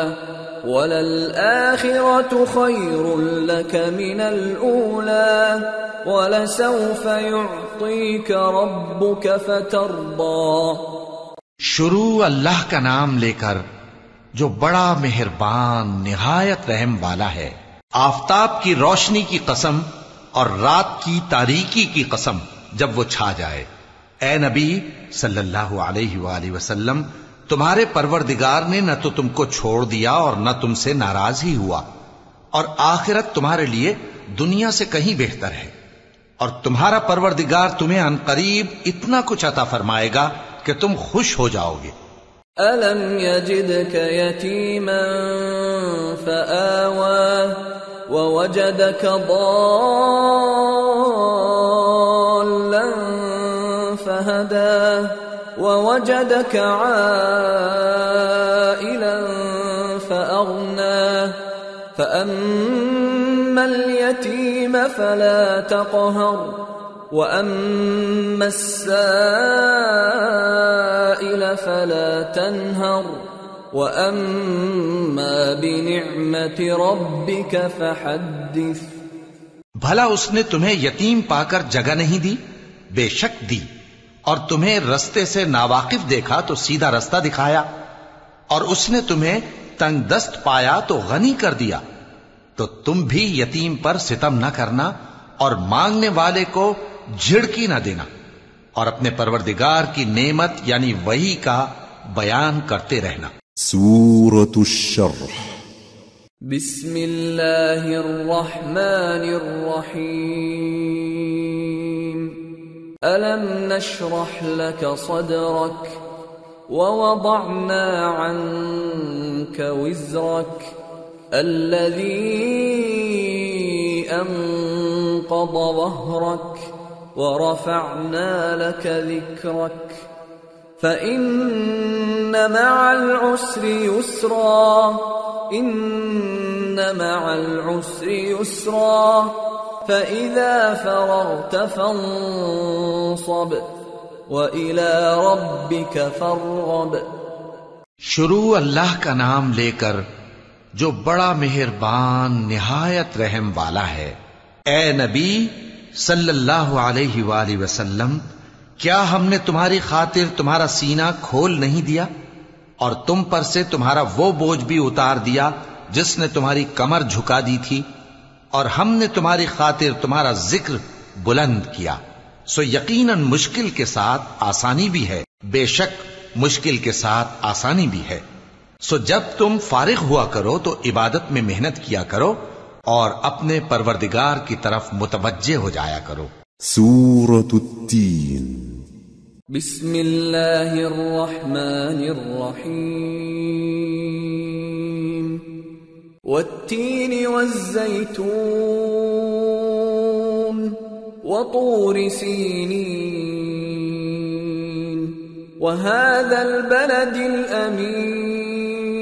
وَلَلْآخِرَةُ خَيْرٌ لَكَ مِنَ الْأُولَى وَلَسَوْفَ يُعْطِيكَ رَبُّكَ فَتَرْضَى. شروع اللہ کا نام لے کر جو بڑا مہربان نہایت رحم والا ہے. آفتاب کی روشنی کی قسم اور رات کی تاریکی کی قسم جب وہ چھا جائے. اے نبی صلی اللہ علیہ وآلہ وسلم، تمہارے پروردگار نے نہ تو تم کو چھوڑ دیا اور نہ تم سے ناراض ہی ہوا، اور آخرت تمہارے لیے دنیا سے کہیں بہتر ہے، اور تمہارا پروردگار تمہیں عنقریب اتنا کچھ عطا فرمائے گا کہ تم خوش ہو جاؤ گے. أَلَمْ يَجِدْكَ يَتِيمًا فَآوَى وَوَجَدَكَ ضَالًّا فَهَدَى وَوَجَدَكَ عَائِلًا فَأَغْنَى فَأَمَّا الْيَتِيمَ فَلَا تَقْهَرْ وَأَمَّا السَّائِلَ فَلَا تَنْهَرْ وَأَمَّا بِنِعْمَةِ رَبِّكَ فَحَدِّثْ. بھلا اس نے تمہیں یتیم پا کر جگہ نہیں دی؟ بے شک دی. اور تمہیں رستے سے ناواقف دیکھا تو سیدھا رستہ دکھایا، اور اس نے تمہیں تنگ دست پایا تو غنی کر دیا. تو تم بھی یتیم پر ستم نہ کرنا اور مانگنے والے کو جھڑکی نہ دینا، اور اپنے پروردگار کی نعمت یعنی وحی کا بیان کرتے رہنا. سورة الشرح. بسم اللہ الرحمن الرحیم. أَلَمْ نَشْرَحْ لَكَ صَدْرَكَ وَوَضَعْنَا عَنْكَ وِزْرَكَ الَّذِي أَنْقَضَ ظَهْرَكَ وَرَفَعْنَا لَكَ ذِكْرَكَ فَإِنَّ مَعَ الْعُسْرِ يُسْرًا إِنَّ مَعَ الْعُسْرِ يُسْرًا فَإِذَا فَرَغْتَ فَانصَبْ وَإِلَى رَبِّكَ فَارْغَب. شروع اللہ کا نام لے کر جو بڑا مہربان نہایت رحم والا ہے. اے نبی صلی اللہ علیہ وآلہ وسلم، کیا ہم نے تمہاری خاطر تمہارا سینہ کھول نہیں دیا، اور تم پر سے تمہارا وہ بوجھ بھی اتار دیا جس نے تمہاری کمر جھکا دی تھی، اور ہم نے تمہاری خاطر تمہارا ذکر بلند کیا. سو یقیناً مشکل کے ساتھ آسانی بھی ہے، بے شک مشکل کے ساتھ آسانی بھی ہے. سو جب تم فارغ ہوا کرو تو عبادت میں محنت کیا کرو اور اپنے پروردگار کی طرف متوجہ ہو جایا کرو. سورة التين. بسم اللہ الرحمن الرحیم. والتين والزيتون وطور سينين وهذا البلد الأمين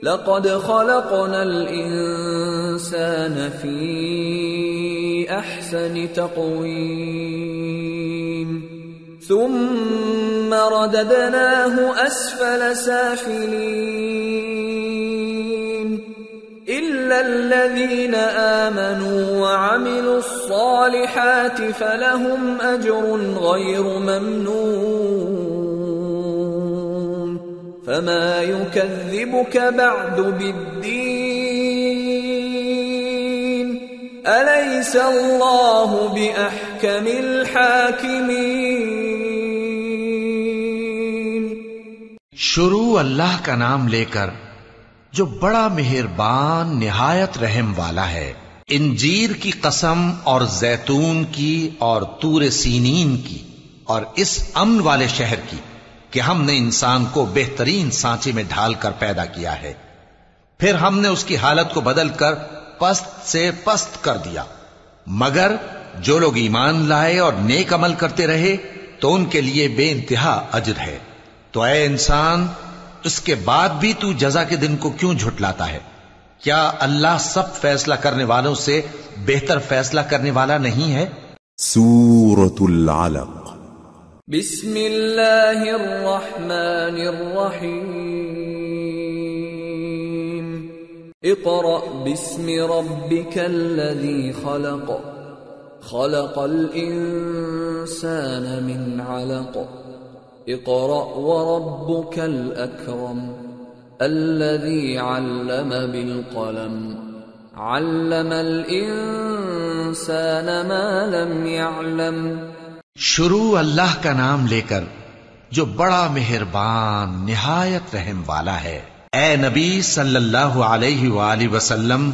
لقد خلقنا الإنسان في أحسن تقويم ثم رددناه أسفل سافلين إلا الذين آمنوا وعملوا الصالحات فلهم أجر غير ممنون فما يكذبك بعد بالدين أليس الله بأحكم الحاكمين. شروع اللہ کا نام لے کر جو بڑا مہربان نہایت رحم والا ہے. انجیر کی قسم اور زیتون کی اور طور سینین کی اور اس امن والے شہر کی کہ ہم نے انسان کو بہترین سانچے میں ڈھال کر پیدا کیا ہے، پھر ہم نے اس کی حالت کو بدل کر پست سے پست کر دیا، مگر جو لوگ ایمان لائے اور نیک عمل کرتے رہے تو ان کے لیے بے انتہا اجر ہے. تو اے انسان، اس کے بعد بھی تو جزا کے دن کو کیوں جھٹلاتا ہے؟ کیا اللہ سب فیصلہ کرنے والوں سے بہتر فیصلہ کرنے والا نہیں ہے؟ سورة العلق. بسم اللہ الرحمن الرحیم. اقرأ باسم ربک الذی خلق خلق الانسان من علق اقرأ وربك الأكرم الذي علم بالقلم علم الإنسان ما لم يعلم. شروع اللہ کا نام لے کر جو بڑا مہربان نہایت رحم والا ہے. اے نبی صلی اللہ علیہ وآلہ وسلم،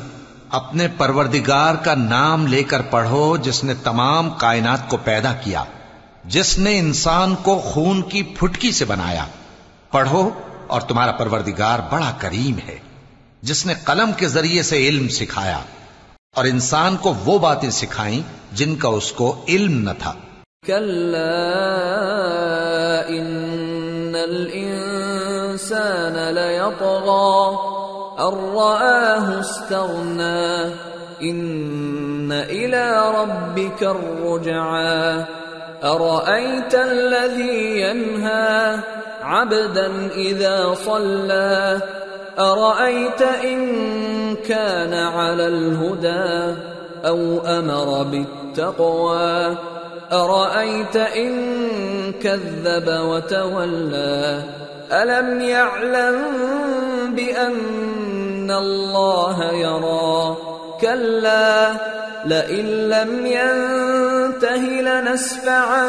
اپنے پروردگار کا نام لے کر پڑھو جس نے تمام کائنات کو پیدا کیا، جس نے انسان کو خون کی پھٹکی سے بنایا. پڑھو اور تمہارا پروردگار بڑا کریم ہے جس نے قلم کے ذریعے سے علم سکھایا اور انسان کو وہ باتیں سکھائیں جن کا اس کو علم نہ تھا. كلا إن الإنسان ليطغى أن رآه استغنى إن إلى ربك الرجعى أرأيت الذي ينهى عبدا إذا صلى أرأيت إن كان على الهدى أو أمر بالتقوى أرأيت إن كذب وتولى ألم يعلم بأن الله يرى كلا لئن لم ينته لنسفعا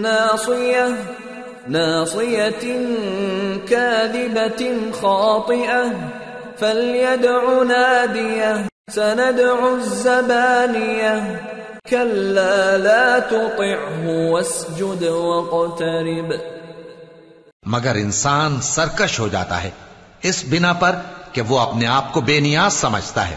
بالناصية ناصية كاذبة خاطئة فليدع ناديه سندع الزبانية كلا لا تطعه واسجد واقترب. مگر انسان سرکش ہو جاتا ہے اس بنا پر کہ وہ اپنے آپ کو بے نیاز سمجھتا ہے.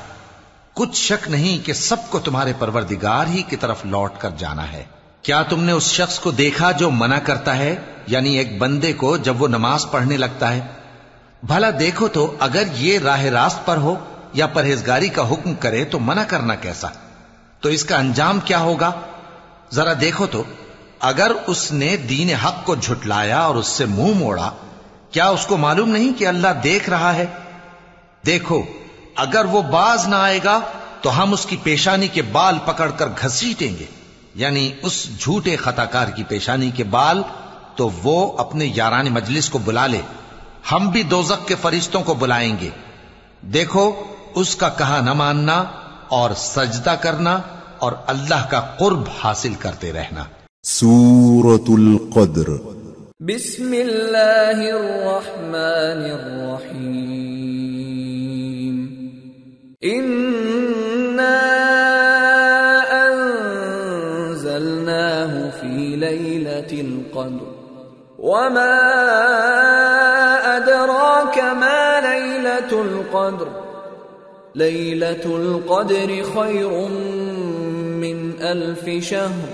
کچھ شک نہیں کہ سب کو تمہارے پروردگار ہی کی طرف لوٹ کر جانا ہے. کیا تم نے اس شخص کو دیکھا جو منع کرتا ہے، یعنی ایک بندے کو جب وہ نماز پڑھنے لگتا ہے؟ بھلا دیکھو تو اگر یہ راہ راست پر ہو یا پرہیزگاری کا حکم کرے تو منع کرنا کیسا؟ تو اس کا انجام کیا ہوگا؟ ذرا دیکھو تو اگر اس نے دین حق کو جھٹلایا اور اس سے منہ موڑا، کیا اس کو معلوم نہیں کہ اللہ دیکھ رہا ہے؟ دیکھو اگر وہ باز نہ آئے گا تو ہم اس کی پیشانی کے بال پکڑ کر گھسیٹیں گے، یعنی اس جھوٹے خطاکار کی پیشانی کے بال، تو وہ اپنے یاران مجلس کو بلا لے، ہم بھی دوزخ کے فرشتوں کو بلائیں گے. دیکھو اس کا کہا نہ ماننا اور سجدہ کرنا اور اللہ کا قرب حاصل کرتے رہنا. سورة القدر. بسم اللہ الرحمن الرحیم. انا انزلناه في ليلة القدر وما ادراك ما ليلة القدر ليلة القدر خير من 1000 شهر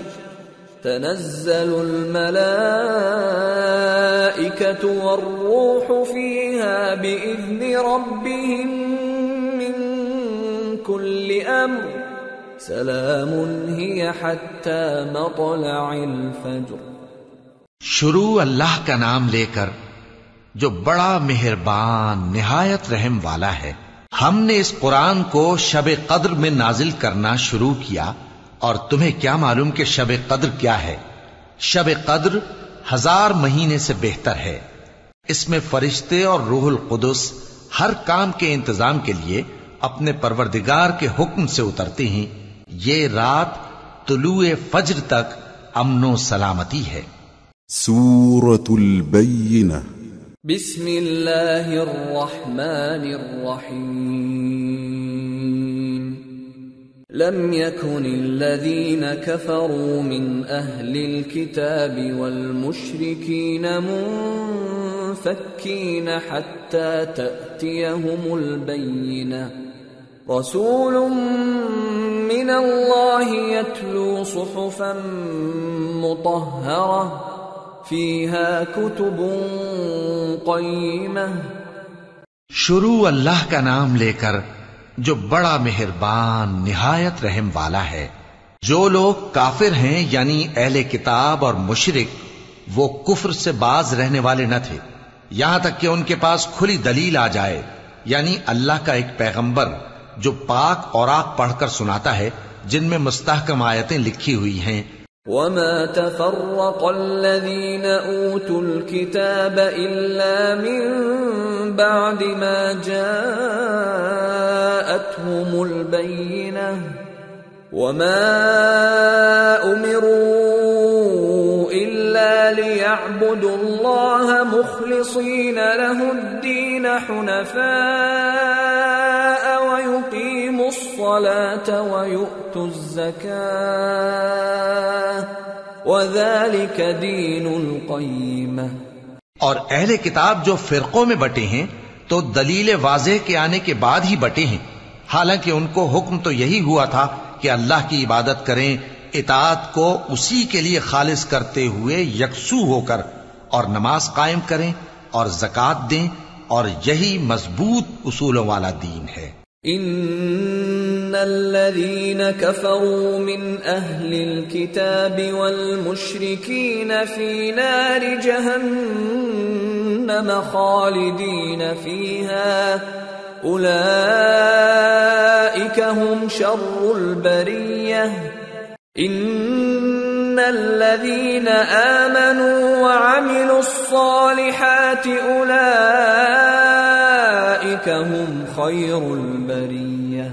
تنزل الملائكة والروح فيها بإذن ربهم من كل أمر سلام هي حتى مطلع الفجر. شروع اللہ کا نام لے کر جو بڑا مہربان نہایت رحم والا ہے. ہم نے اس قرآن کو شب قدر میں نازل کرنا شروع کیا، اور تمہیں کیا معلوم کہ شب قدر کیا ہے؟ شب قدر 1000 مہینے سے بہتر ہے. اس میں فرشتے اور روح القدس ہر کام کے انتظام کے لیے اپنے پروردگار کے حکم سے اترتے ہیں. یہ رات طلوع فجر تک امن و سلامتی ہے. سورة البینہ. بسم اللہ الرحمن الرحیم. لم يكن الذين كفروا من أهل الكتاب والمشركين منفكين حتى تأتيهم البينة. رسول من الله يتلو صحفا مطهرة فيها كتب قيمة. شروع اللہ کا نام لے کر جو بڑا مہربان نہایت رحم والا ہے. جو لوگ کافر ہیں یعنی اہل کتاب اور مشرک، وہ کفر سے باز رہنے والے نہ تھے یہاں تک کہ ان کے پاس کھلی دلیل آ جائے، یعنی اللہ کا ایک پیغمبر جو پاک اوراق پڑھ کر سناتا ہے جن میں مستحکم آیتیں لکھی ہوئی ہیں. وما تفرق الذين اوتوا الكتاب الا من بعد ما جاءتهم البينة وما امروا الا ليعبدوا الله مخلصين له الدين حنفاء ويقيموا الصلاة ويؤتوا الزكاة وذلك دين القيمة. اور اہل کتاب جو فرقوں میں بٹے ہیں تو دلیل واضح کے آنے کے بعد ہی بٹے ہیں، حالانکہ ان کو حکم تو یہی ہوا تھا کہ اللہ کی عبادت کریں، اطاعت کو اسی کے لیے خالص کرتے ہوئے یکسو ہو کر، اور نماز قائم کریں اور زکوٰۃ دیں، اور یہی مضبوط اصولوں والا دین ہے. ان الذين كفروا من اهل الكتاب والمشركين في نار جهنم خالدين فيها اولئك هم شر البرية. ان الذين آمنوا وعملوا الصالحات اولئك هم خير البرية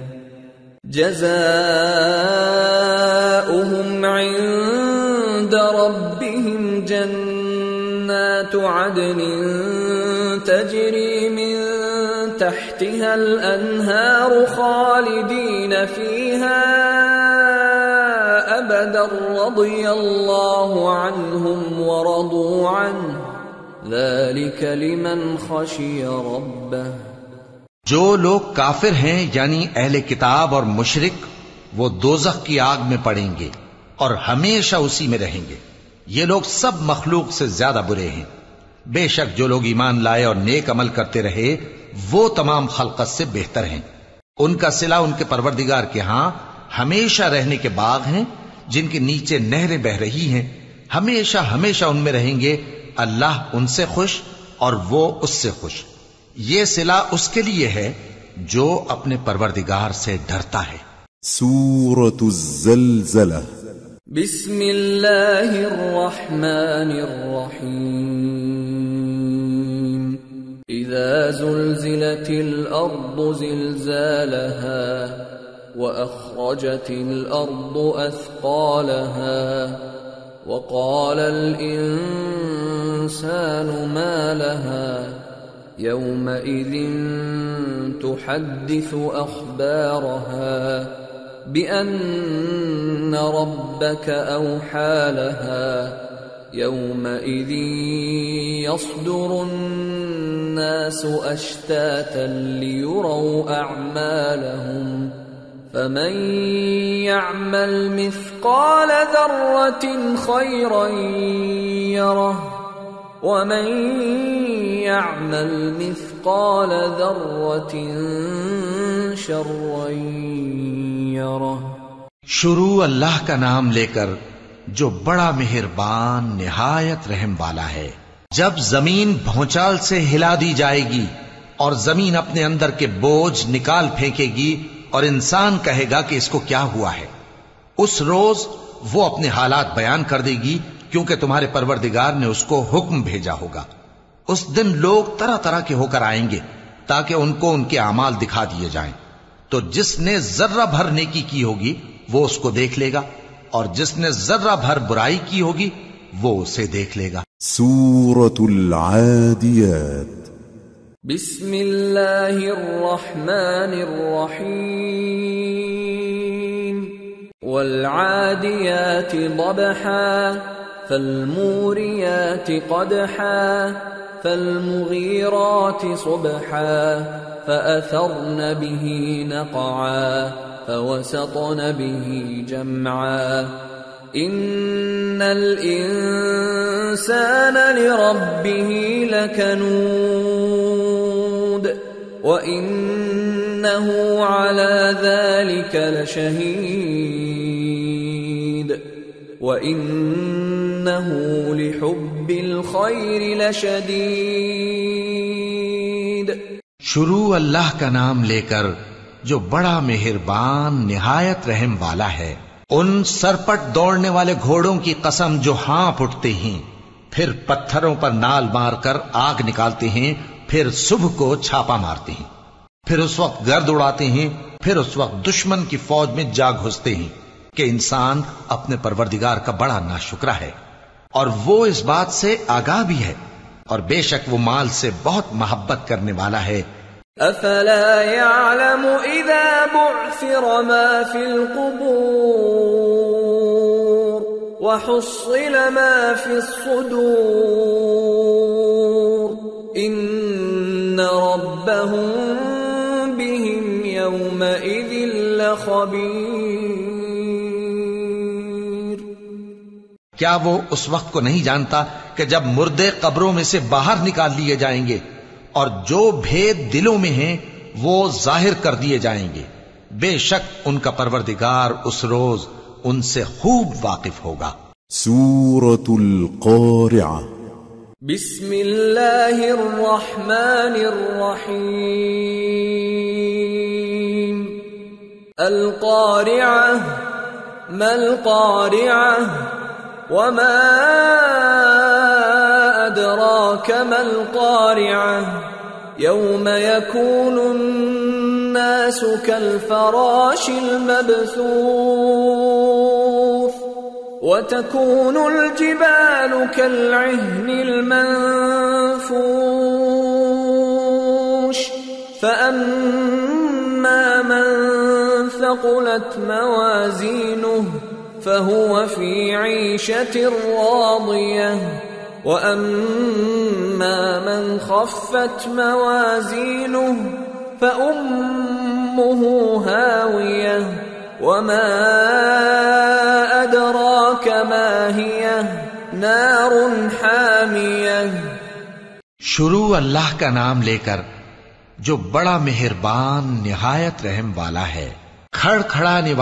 جزاؤهم عند ربهم جنات عدن تجري من تحتها الأنهار خالدين فيها أبدا رضي الله عنهم ورضوا عنه ذلك لمن خشي ربه. جو لوگ کافر ہیں یعنی اہل کتاب اور مشرک، وہ دوزخ کی آگ میں پڑیں گے اور ہمیشہ اسی میں رہیں گے. یہ لوگ سب مخلوق سے زیادہ برے ہیں. بے شک جو لوگ ایمان لائے اور نیک عمل کرتے رہے وہ تمام خلقت سے بہتر ہیں. ان کا صلہ ان کے پروردگار کے ہاں ہمیشہ رہنے کے باغ ہیں جن کے نیچے نہریں بہ رہی ہیں. ہمیشہ ہمیشہ ان میں رہیں گے. اللہ ان سے خوش اور وہ اس سے خوش. یہ صلہ اس کے لیے ہے جو اپنے پروردگار سے ڈرتا ہے. سورة الزلزلہ. بسم اللہ الرحمن الرحیم. اذا زلزلت الارض زلزالها واخرجت الارض اثقالها وقال الانسان ما لها يومئذ تحدث اخبارها بأن ربك أوحى لها يومئذ يصدر الناس أشتاتا ليروا أعمالهم فمن يعمل مثقال ذرة خيرا يره ومن يعمل مثقال ذرة شرا يره۔ شروع اللہ کا نام لے کر جو بڑا مہربان نہایت رحم والا ہے۔ جب زمین بھونچال سے ہلا دی جائے گی اور زمین اپنے اندر کے بوجھ نکال پھینکے گی اور انسان کہے گا کہ اس کو کیا ہوا ہے، اس روز وہ اپنے حالات بیان کر دے گی، کیونکہ تمہارے پروردگار نے اس کو حکم بھیجا ہوگا۔ اس دن لوگ طرح طرح کے ہو کر آئیں گے تاکہ ان کو ان کے اعمال دکھا دیے جائیں، تو جس نے ذرہ بھر نیکی کی ہوگی وہ اس کو دیکھ لے گا، اور جس نے ذرہ بھر برائی کی ہوگی وہ اسے دیکھ لے گا۔ سورة العاديات بسم اللہ الرحمن الرحیم والعادیات ضبحا فالموریات قدحا فالمغیرات صبحا فأثرن به نقعا فوسطن به جمعا ان الانسان لربه لکنود وانه على ذلك لشهيد وانه لحب الخير لشديد۔ شروع اللہ کا نام لے کر جو بڑا مہربان نہایت رحم والا ہے۔ ان سرپٹ دوڑنے والے گھوڑوں کی قسم جو ہانپ اٹھتے ہیں، پھر پتھروں پر نال مار کر آگ نکالتے ہیں، پھر صبح کو چھاپا مارتے ہیں، پھر اس وقت گرد اڑاتے ہیں، پھر اس وقت دشمن کی فوج میں جا گھستے ہیں کہ انسان اپنے پروردگار کا بڑا ناشکرا ہے، اور وہ اس بات سے آگاہ بھی ہے، اور بے شک وہ مال سے بہت محبت کرنے والا ہے۔ افلا يعلم اذا بعثر ما في القبور وحصل ما في الصدور ان ربهم بهم يومئذ لخبير۔ کیا وہ اس وقت کو نہیں جانتا کہ جب مردے قبروں میں سے باہر نکال لیے جائیں گے اور جو بھید دلوں میں ہیں وہ ظاہر کر دیے جائیں گے، بے شک ان کا پروردگار اس روز ان سے خوب واقف ہوگا۔ سورة القارعة بسم اللہ الرحمن الرحیم القارعة ما القارعة وما أدراك ما القارعة يوم يكون الناس كالفراش المبثوث وتكون الجبال كالعهن المنفوش فأما من ثقلت موازينه فهو في عيشة راضية وأما من خفت موازينه فأمه هاوية وما أدراك ما هي نار حامية۔ شروع اللہ کا نام لے کر جو بڑا مہربان نہایت رحم والا ہے۔ کھڑکھڑانے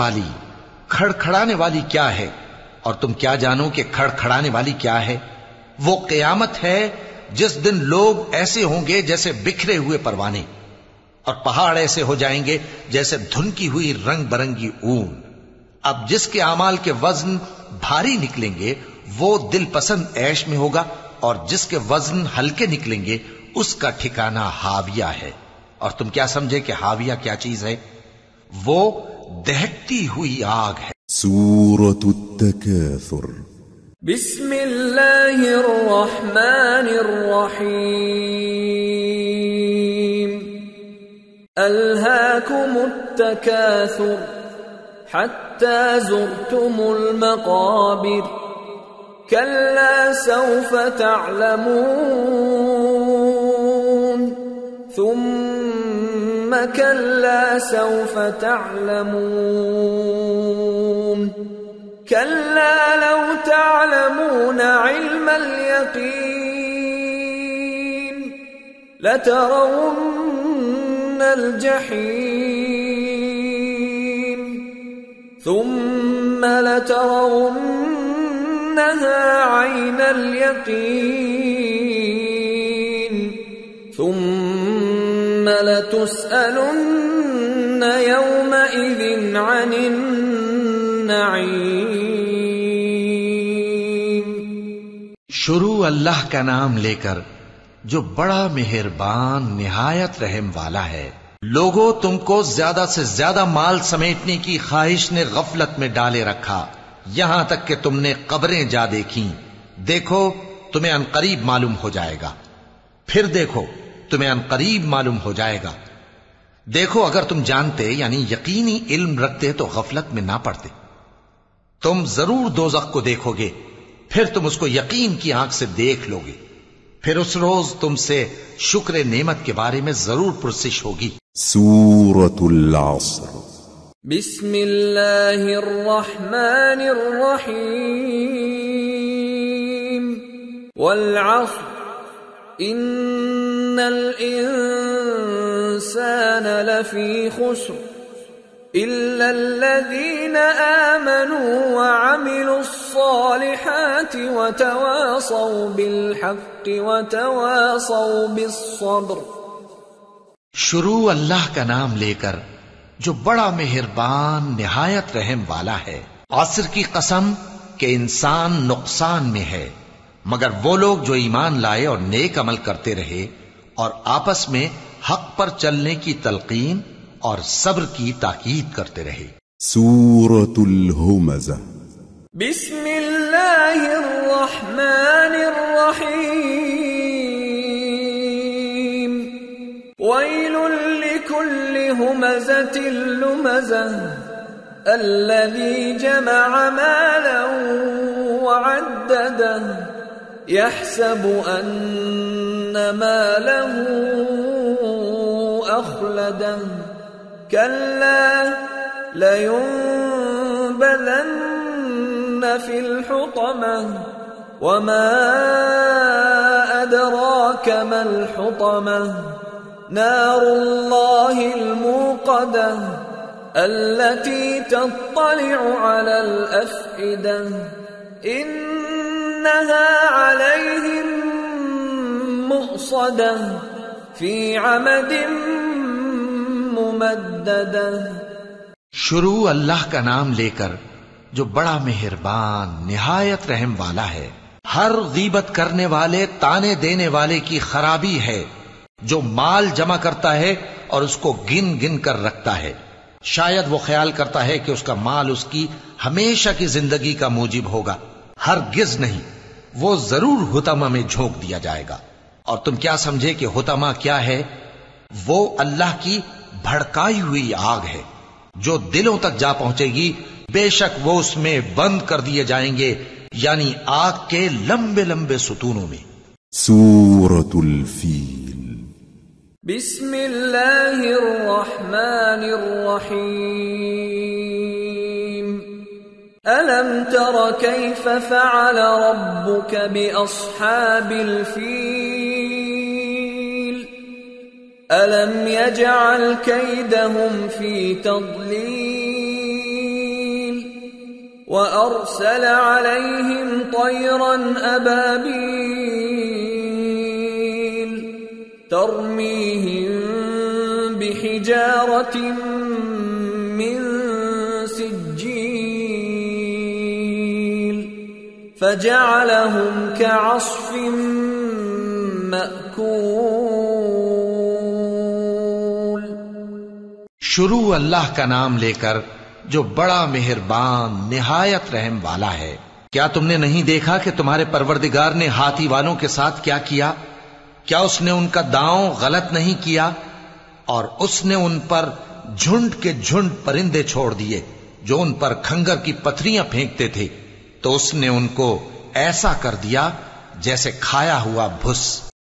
والی کیا ہے، اور تم کیا جانو کہ کھڑکھڑانے والی کیا ہے؟ وہ قیامت ہے جس دن لوگ ایسے ہوں گے جیسے بکھرے ہوئے پروانے، اور پہاڑ ایسے ہو جائیں گے جیسے دھنکی ہوئی رنگ برنگی اون۔ اب جس کے اعمال کے وزن بھاری نکلیں گے وہ دل پسند عیش میں ہوگا، اور جس کے وزن ہلکے نکلیں گے اس کا ٹھکانہ ہاویہ ہے۔ اور تم کیا سمجھے کہ ہاویہ کیا چیز ہے؟ وہ دہکتی ہوئی آگ ہے۔ سورة التكاثر بسم اللہ الرحمن الرحیم الہاکم التکاثر حتی زرتم المقابر کلا سوف تعلمون ثم كلا سوف تعلمون كلا لو تعلمون علم اليقين لترون الجحيم ثم لترونها عين اليقين ثم لتسألن يومئذ عن النعيم. شروع اللہ کا نام لے کر جو بڑا مہربان نہایت رحم والا ہے. لوگوں، تم کو زیادہ سے زیادہ مال سمیٹنے کی خواہش نے غفلت میں ڈالے رکھا یہاں تک کہ تم نے قبریں جا دیکھیں. دیکھو تمہیں عنقریب معلوم ہو جائے گا. پھر دیکھو تمہیں عنقریب معلوم ہو جائے گا. دیکھو اگر تم جانتے یعنی یقینی علم رکھتے تو غفلت میں نہ پڑتے. تم ضرور دوزخ کو دیکھو گے، پھر تم اس کو یقین کی آنکھ سے دیکھ لو گے. پھر اس روز تم سے شکر نعمت کے بارے میں ضرور پرسش ہوگی. سورة العصر. بسم اللہ الرحمن الرحیم. والعصر ان الانسان لفی خسر الا الذین آمنوا وعملوا الصالحات وتواصوا بالحق وتواصوا بالصبر. شروع اللہ کا نام لے کر جو بڑا مہربان نہایت رحم والا ہے. عصر کی قسم کہ انسان نقصان میں ہے مگر وہ لوگ جو ایمان لائے اور نیک عمل کرتے رہے اور آپس میں حق پر چلنے کی تلقین اور صبر کی تاکید کرتے رہے. سورة الہمزہ. بسم اللہ الرحمن الرحیم. ویل لکل ہمزۃ لمزہ الذی جمع مالا وعددہ يحسب أن ماله أخلده كلا لينبذن في الحطمة وما أدراك ما الحطمة نار الله الموقدة التي تطلع على الأفئدة إنها عليهم مؤصدة في عمد ممددة. شروع اللہ کا نام لے کر جو بڑا مہربان نہایت رحم والا ہے. ہر غیبت کرنے والے تانے دینے والے کی خرابی ہے جو مال جمع کرتا ہے اور اس کو گن گن کر رکھتا ہے. شاید وہ خیال کرتا ہے کہ اس کا مال اس کی ہمیشہ کی زندگی کا موجب ہوگا. ہرگز نہیں، وہ ضرور حطمہ میں جھونک دیا جائے گا. اور تم کیا سمجھے کہ حطمہ کیا ہے؟ وہ اللہ کی بھڑکائی ہوئی آگ ہے جو دلوں تک جا پہنچے گی. بے شک وہ اس میں بند کر دیے جائیں گے، یعنی آگ کے لمبے لمبے ستونوں میں. سورة الفیل. بسم اللہ الرحمن الرحیم. ألم تر كيف فعل ربك بأصحاب الفيل ألم يجعل كيدهم في تضليل وأرسل عليهم طيرا أبابيل ترميهم بحجارة من فجعلهم كعصف مأكول. شروع اللہ کا نام لے کر جو بڑا مہربان نہایت رحم والا ہے. کیا تم نے نہیں دیکھا کہ تمہارے پروردگار نے ہاتھی والوں کے ساتھ کیا کیا؟ کیا اس نے ان کا داؤں غلط نہیں کیا؟ اور اس نے ان پر جھنڈ کے جھنڈ پرندے چھوڑ دیے جو ان پر کھنگر کی پتھریاں پھینکتے تھے، تو اس نے ان کو ایسا کر دیا جیسے کھایا ہوا بھس.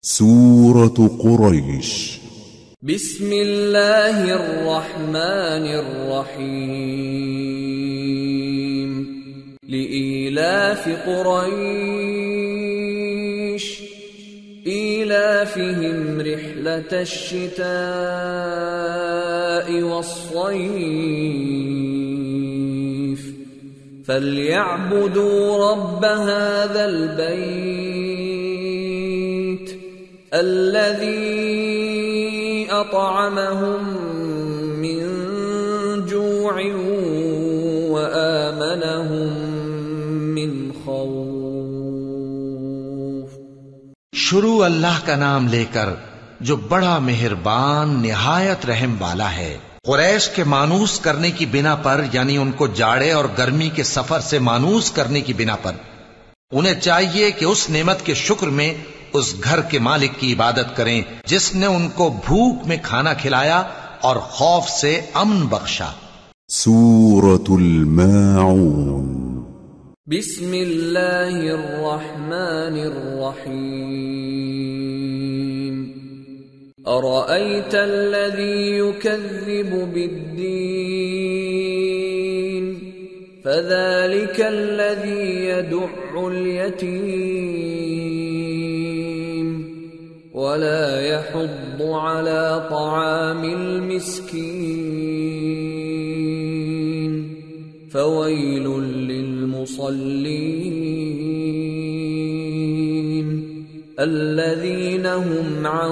سورة قریش. بسم اللہ الرحمن الرحیم لإیلاف قریش ایلافہم رحلة الشتاء والصیف فلیعبدوا رب هذا البیت الذی اطعمهم من جوع وآمنهم من خوف۔ شروع اللہ کا نام لے کر جو بڑا مہربان نہایت رحم والا ہے۔ قریش کے مانوس کرنے کی بنا پر، یعنی ان کو جاڑے اور گرمی کے سفر سے مانوس کرنے کی بنا پر، انہیں چاہیے کہ اس نعمت کے شکر میں اس گھر کے مالک کی عبادت کریں جس نے ان کو بھوک میں کھانا کھلایا اور خوف سے امن بخشا۔ سورة الماعون۔ بسم اللہ الرحمن الرحیم ارأیت الذی یکذب بالدین فذلک الذی یدع الیتیم ولا يحض على طعام المسكين فويل للمصلين الذين هم عن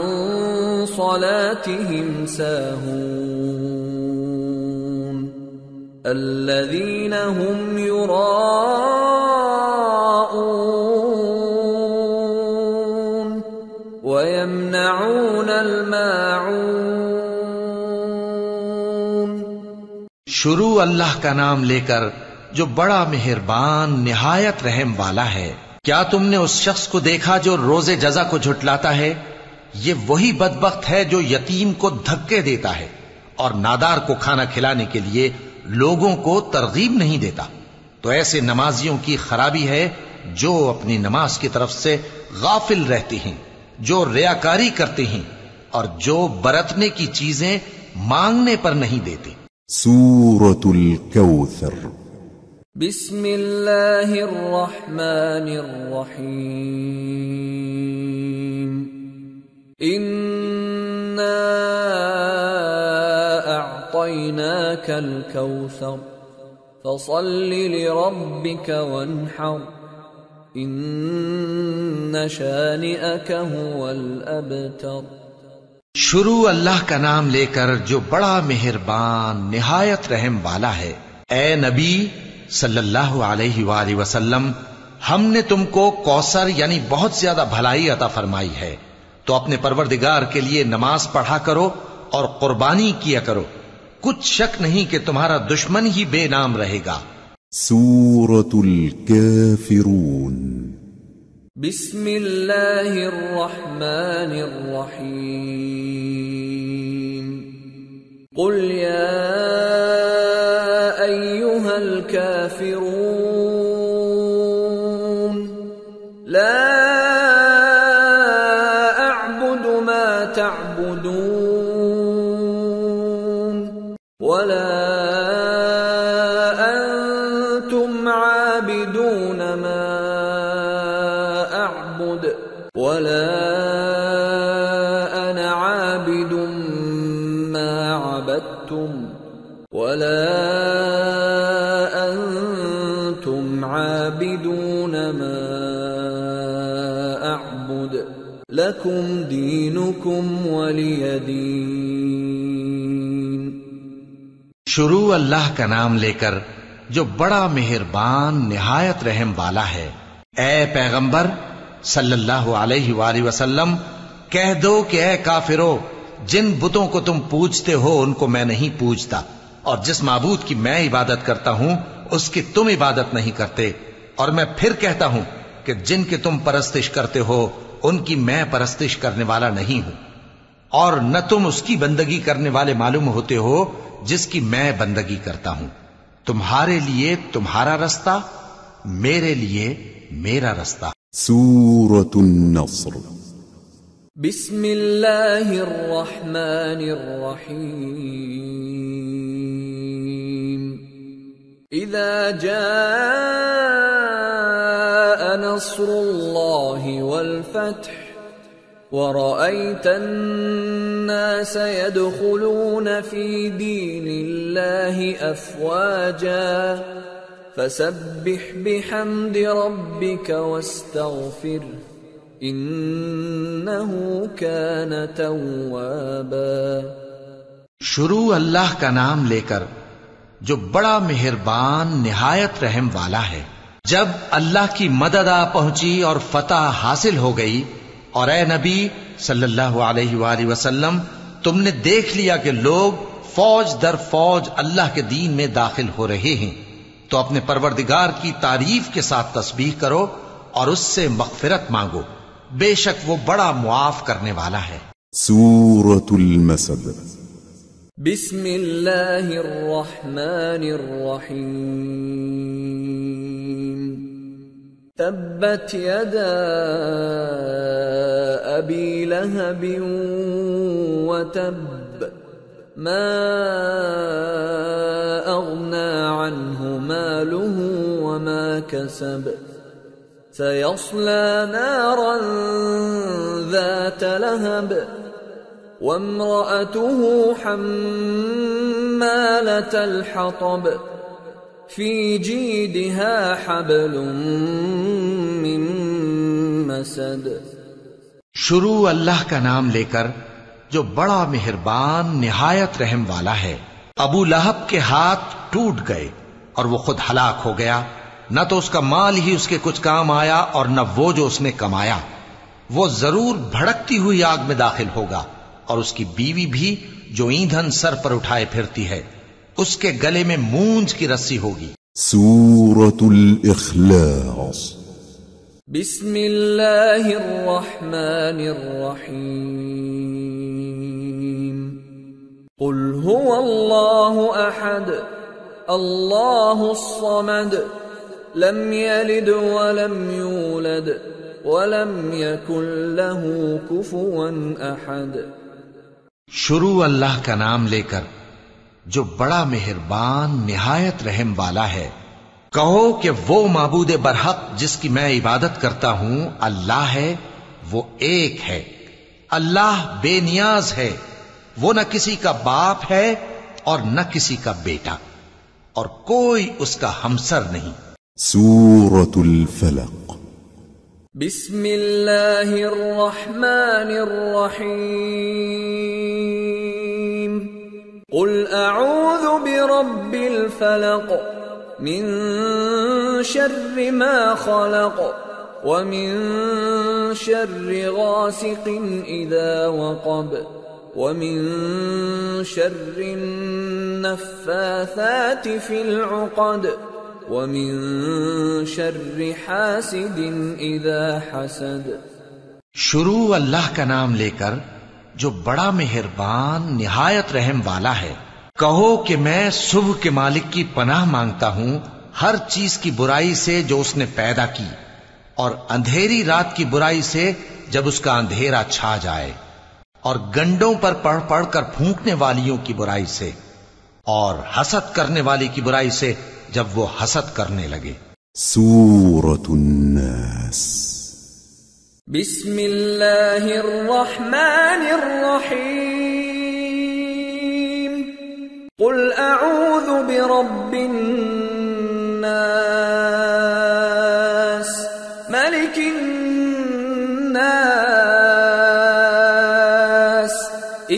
صلاتهم ساهون الذين هم يراءون وَيَمْنَعُونَ الْمَاعُونَ۔ شروع اللہ کا نام لے کر جو بڑا مہربان نہایت رحم والا ہے۔ کیا تم نے اس شخص کو دیکھا جو روز جزا کو جھٹلاتا ہے؟ یہ وہی بدبخت ہے جو یتیم کو دھکے دیتا ہے اور نادار کو کھانا کھلانے کے لیے لوگوں کو ترغیب نہیں دیتا۔ تو ایسے نمازیوں کی خرابی ہے جو اپنی نماز کی طرف سے غافل رہتے ہیں، جو ریاکاری کرتے ہیں اور جو برتنے کی چیزیں مانگنے پر نہیں دیتے۔ سورة الكوثر۔ بسم اللہ الرحمن الرحیم انا اعطیناک الکوثر فصل لربک وانحر ان شانئک هو الابتر۔ شروع اللہ کا نام لے کر جو بڑا مہربان نہایت رحم والا ہے۔ اے نبی صلی اللہ علیہ وآلہ وسلم، ہم نے تم کو کوثر یعنی بہت زیادہ بھلائی عطا فرمائی ہے، تو اپنے پروردگار کے لیے نماز پڑھا کرو اور قربانی کیا کرو، کچھ شک نہیں کہ تمہارا دشمن ہی بے نام رہے گا۔ سورة الكافرون۔ بسم اللہ الرحمن الرحیم قل یا ایہا الکافرون لا اعبد ما تعبدون ولا انتم عابدون ما اعبد ولا انا عابد ما عبدتم ولا انتم عابدون ما اعبد لکم دینکم ولی دین۔ شروع اللہ کا نام لے کر جو بڑا مہربان نہایت رحم والا ہے۔ اے پیغمبر صلی اللہ علیہ وآلہ وسلم، کہہ دو کہ اے کافرو، جن بتوں کو تم پوجتے ہو ان کو میں نہیں پوجتا، اور جس معبود کی میں عبادت کرتا ہوں اس کی تم عبادت نہیں کرتے، اور میں پھر کہتا ہوں کہ جن کی تم پرستش کرتے ہو ان کی میں پرستش کرنے والا نہیں ہوں، اور نہ تم اس کی بندگی کرنے والے معلوم ہوتے ہو جس کی میں بندگی کرتا ہوں۔ تمہارے لیے تمہارا رستہ، میرے لیے میرا رستہ۔ سورة النصر۔ بسم اللہ الرحمن الرحیم اذا جاء نصر اللہ والفتح ورأيت الناس يدخلون في دين الله أفواجا فسبح بحمد ربك واستغفره إنه كان توابا. شروع اللہ کا نام لے کر جو بڑا مہربان نہایت رحم والا ہے. جب اللہ کی مدد آ پہنچی اور فتح حاصل ہو گئی اور اے نبی صلی اللہ علیہ وآلہ وسلم تم نے دیکھ لیا کہ لوگ فوج در فوج اللہ کے دین میں داخل ہو رہے ہیں تو اپنے پروردگار کی تعریف کے ساتھ تسبیح کرو اور اس سے مغفرت مانگو، بے شک وہ بڑا معاف کرنے والا ہے. سورة المسد. بسم اللہ الرحمن الرحیم تبت یدا ابی لہب وتب ما اغنى عنه ماله وما كسب سيصلى نارا ذات لهب وامرأته حمالة الحطب في جيدها حبل من مسد. شروع اللہ کا نام لے کر جو بڑا مہربان نہایت رحم والا ہے. ابو لہب کے ہاتھ ٹوٹ گئے اور وہ خود ہلاک ہو گیا، نہ تو اس کا مال ہی اس کے کچھ کام آیا اور نہ وہ جو اس نے کمایا. وہ ضرور بھڑکتی ہوئی آگ میں داخل ہوگا اور اس کی بیوی بھی جو ایندھن سر پر اٹھائے پھرتی ہے اس کے گلے میں مونج کی رسی ہوگی. سورة الإخلاص. بسم اللہ الرحمن الرحیم قل هو اللہ احد اللہ الصمد لم يلد ولم يولد ولم يكن له كفوا احد. شروع اللہ کا نام لے کر جو بڑا مہربان نہایت رحم والا ہے. کہو کہ وہ معبود برحق جس کی میں عبادت کرتا ہوں اللہ ہے، وہ ایک ہے. اللہ بے نیاز ہے، وہ نہ کسی کا باپ ہے اور نہ کسی کا بیٹا، اور کوئی اس کا ہمسر نہیں. سورة الفلق. بسم اللہ الرحمن الرحیم قل اعوذ برب الفلق من شر ما خلق ومن شر غاسق اذا وقب ومن شر النفاثات في العقد ومن شر حاسد اذا حسد. شروع اللہ کا نام لے کر جو بڑا مہربان نہایت رحم والا ہے. کہو کہ میں صبح کے مالک کی پناہ مانگتا ہوں ہر چیز کی برائی سے جو اس نے پیدا کی، اور اندھیری رات کی برائی سے جب اس کا اندھیرا چھا جائے، اور گنڈوں پر پڑھ پڑھ کر پھونکنے والیوں کی برائی سے، اور حسد کرنے والی کی برائی سے جب وہ حسد کرنے لگے. سورة الناس. بسم اللہ الرحمن الرحیم قل اعوذ برب الناس ملک الناس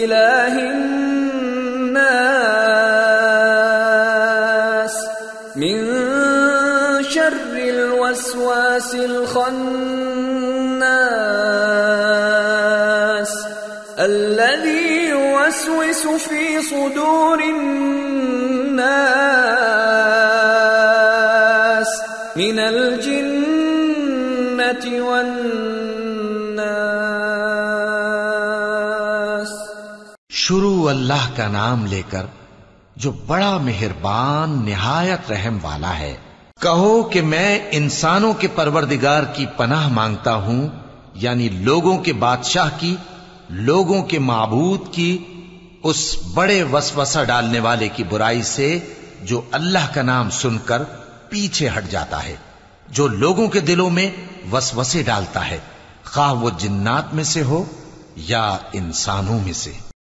الہ الناس من شر الوسواس الخناس الذي يوسوس في صدور الناس من الجنة والناس. شروع اللہ کا نام لے کر جو بڑا مہربان نہایت رحم والا ہے. کہو کہ میں انسانوں کے پروردگار کی پناہ مانگتا ہوں یعنی لوگوں کے بادشاہ کی، لوگوں کے معبود کی، اس بڑے وسوسہ ڈالنے والے کی برائی سے جو اللہ کا نام سن کر پیچھے ہٹ جاتا ہے، جو لوگوں کے دلوں میں وسوسے ڈالتا ہے، خواہ وہ جنات میں سے ہو یا انسانوں میں سے۔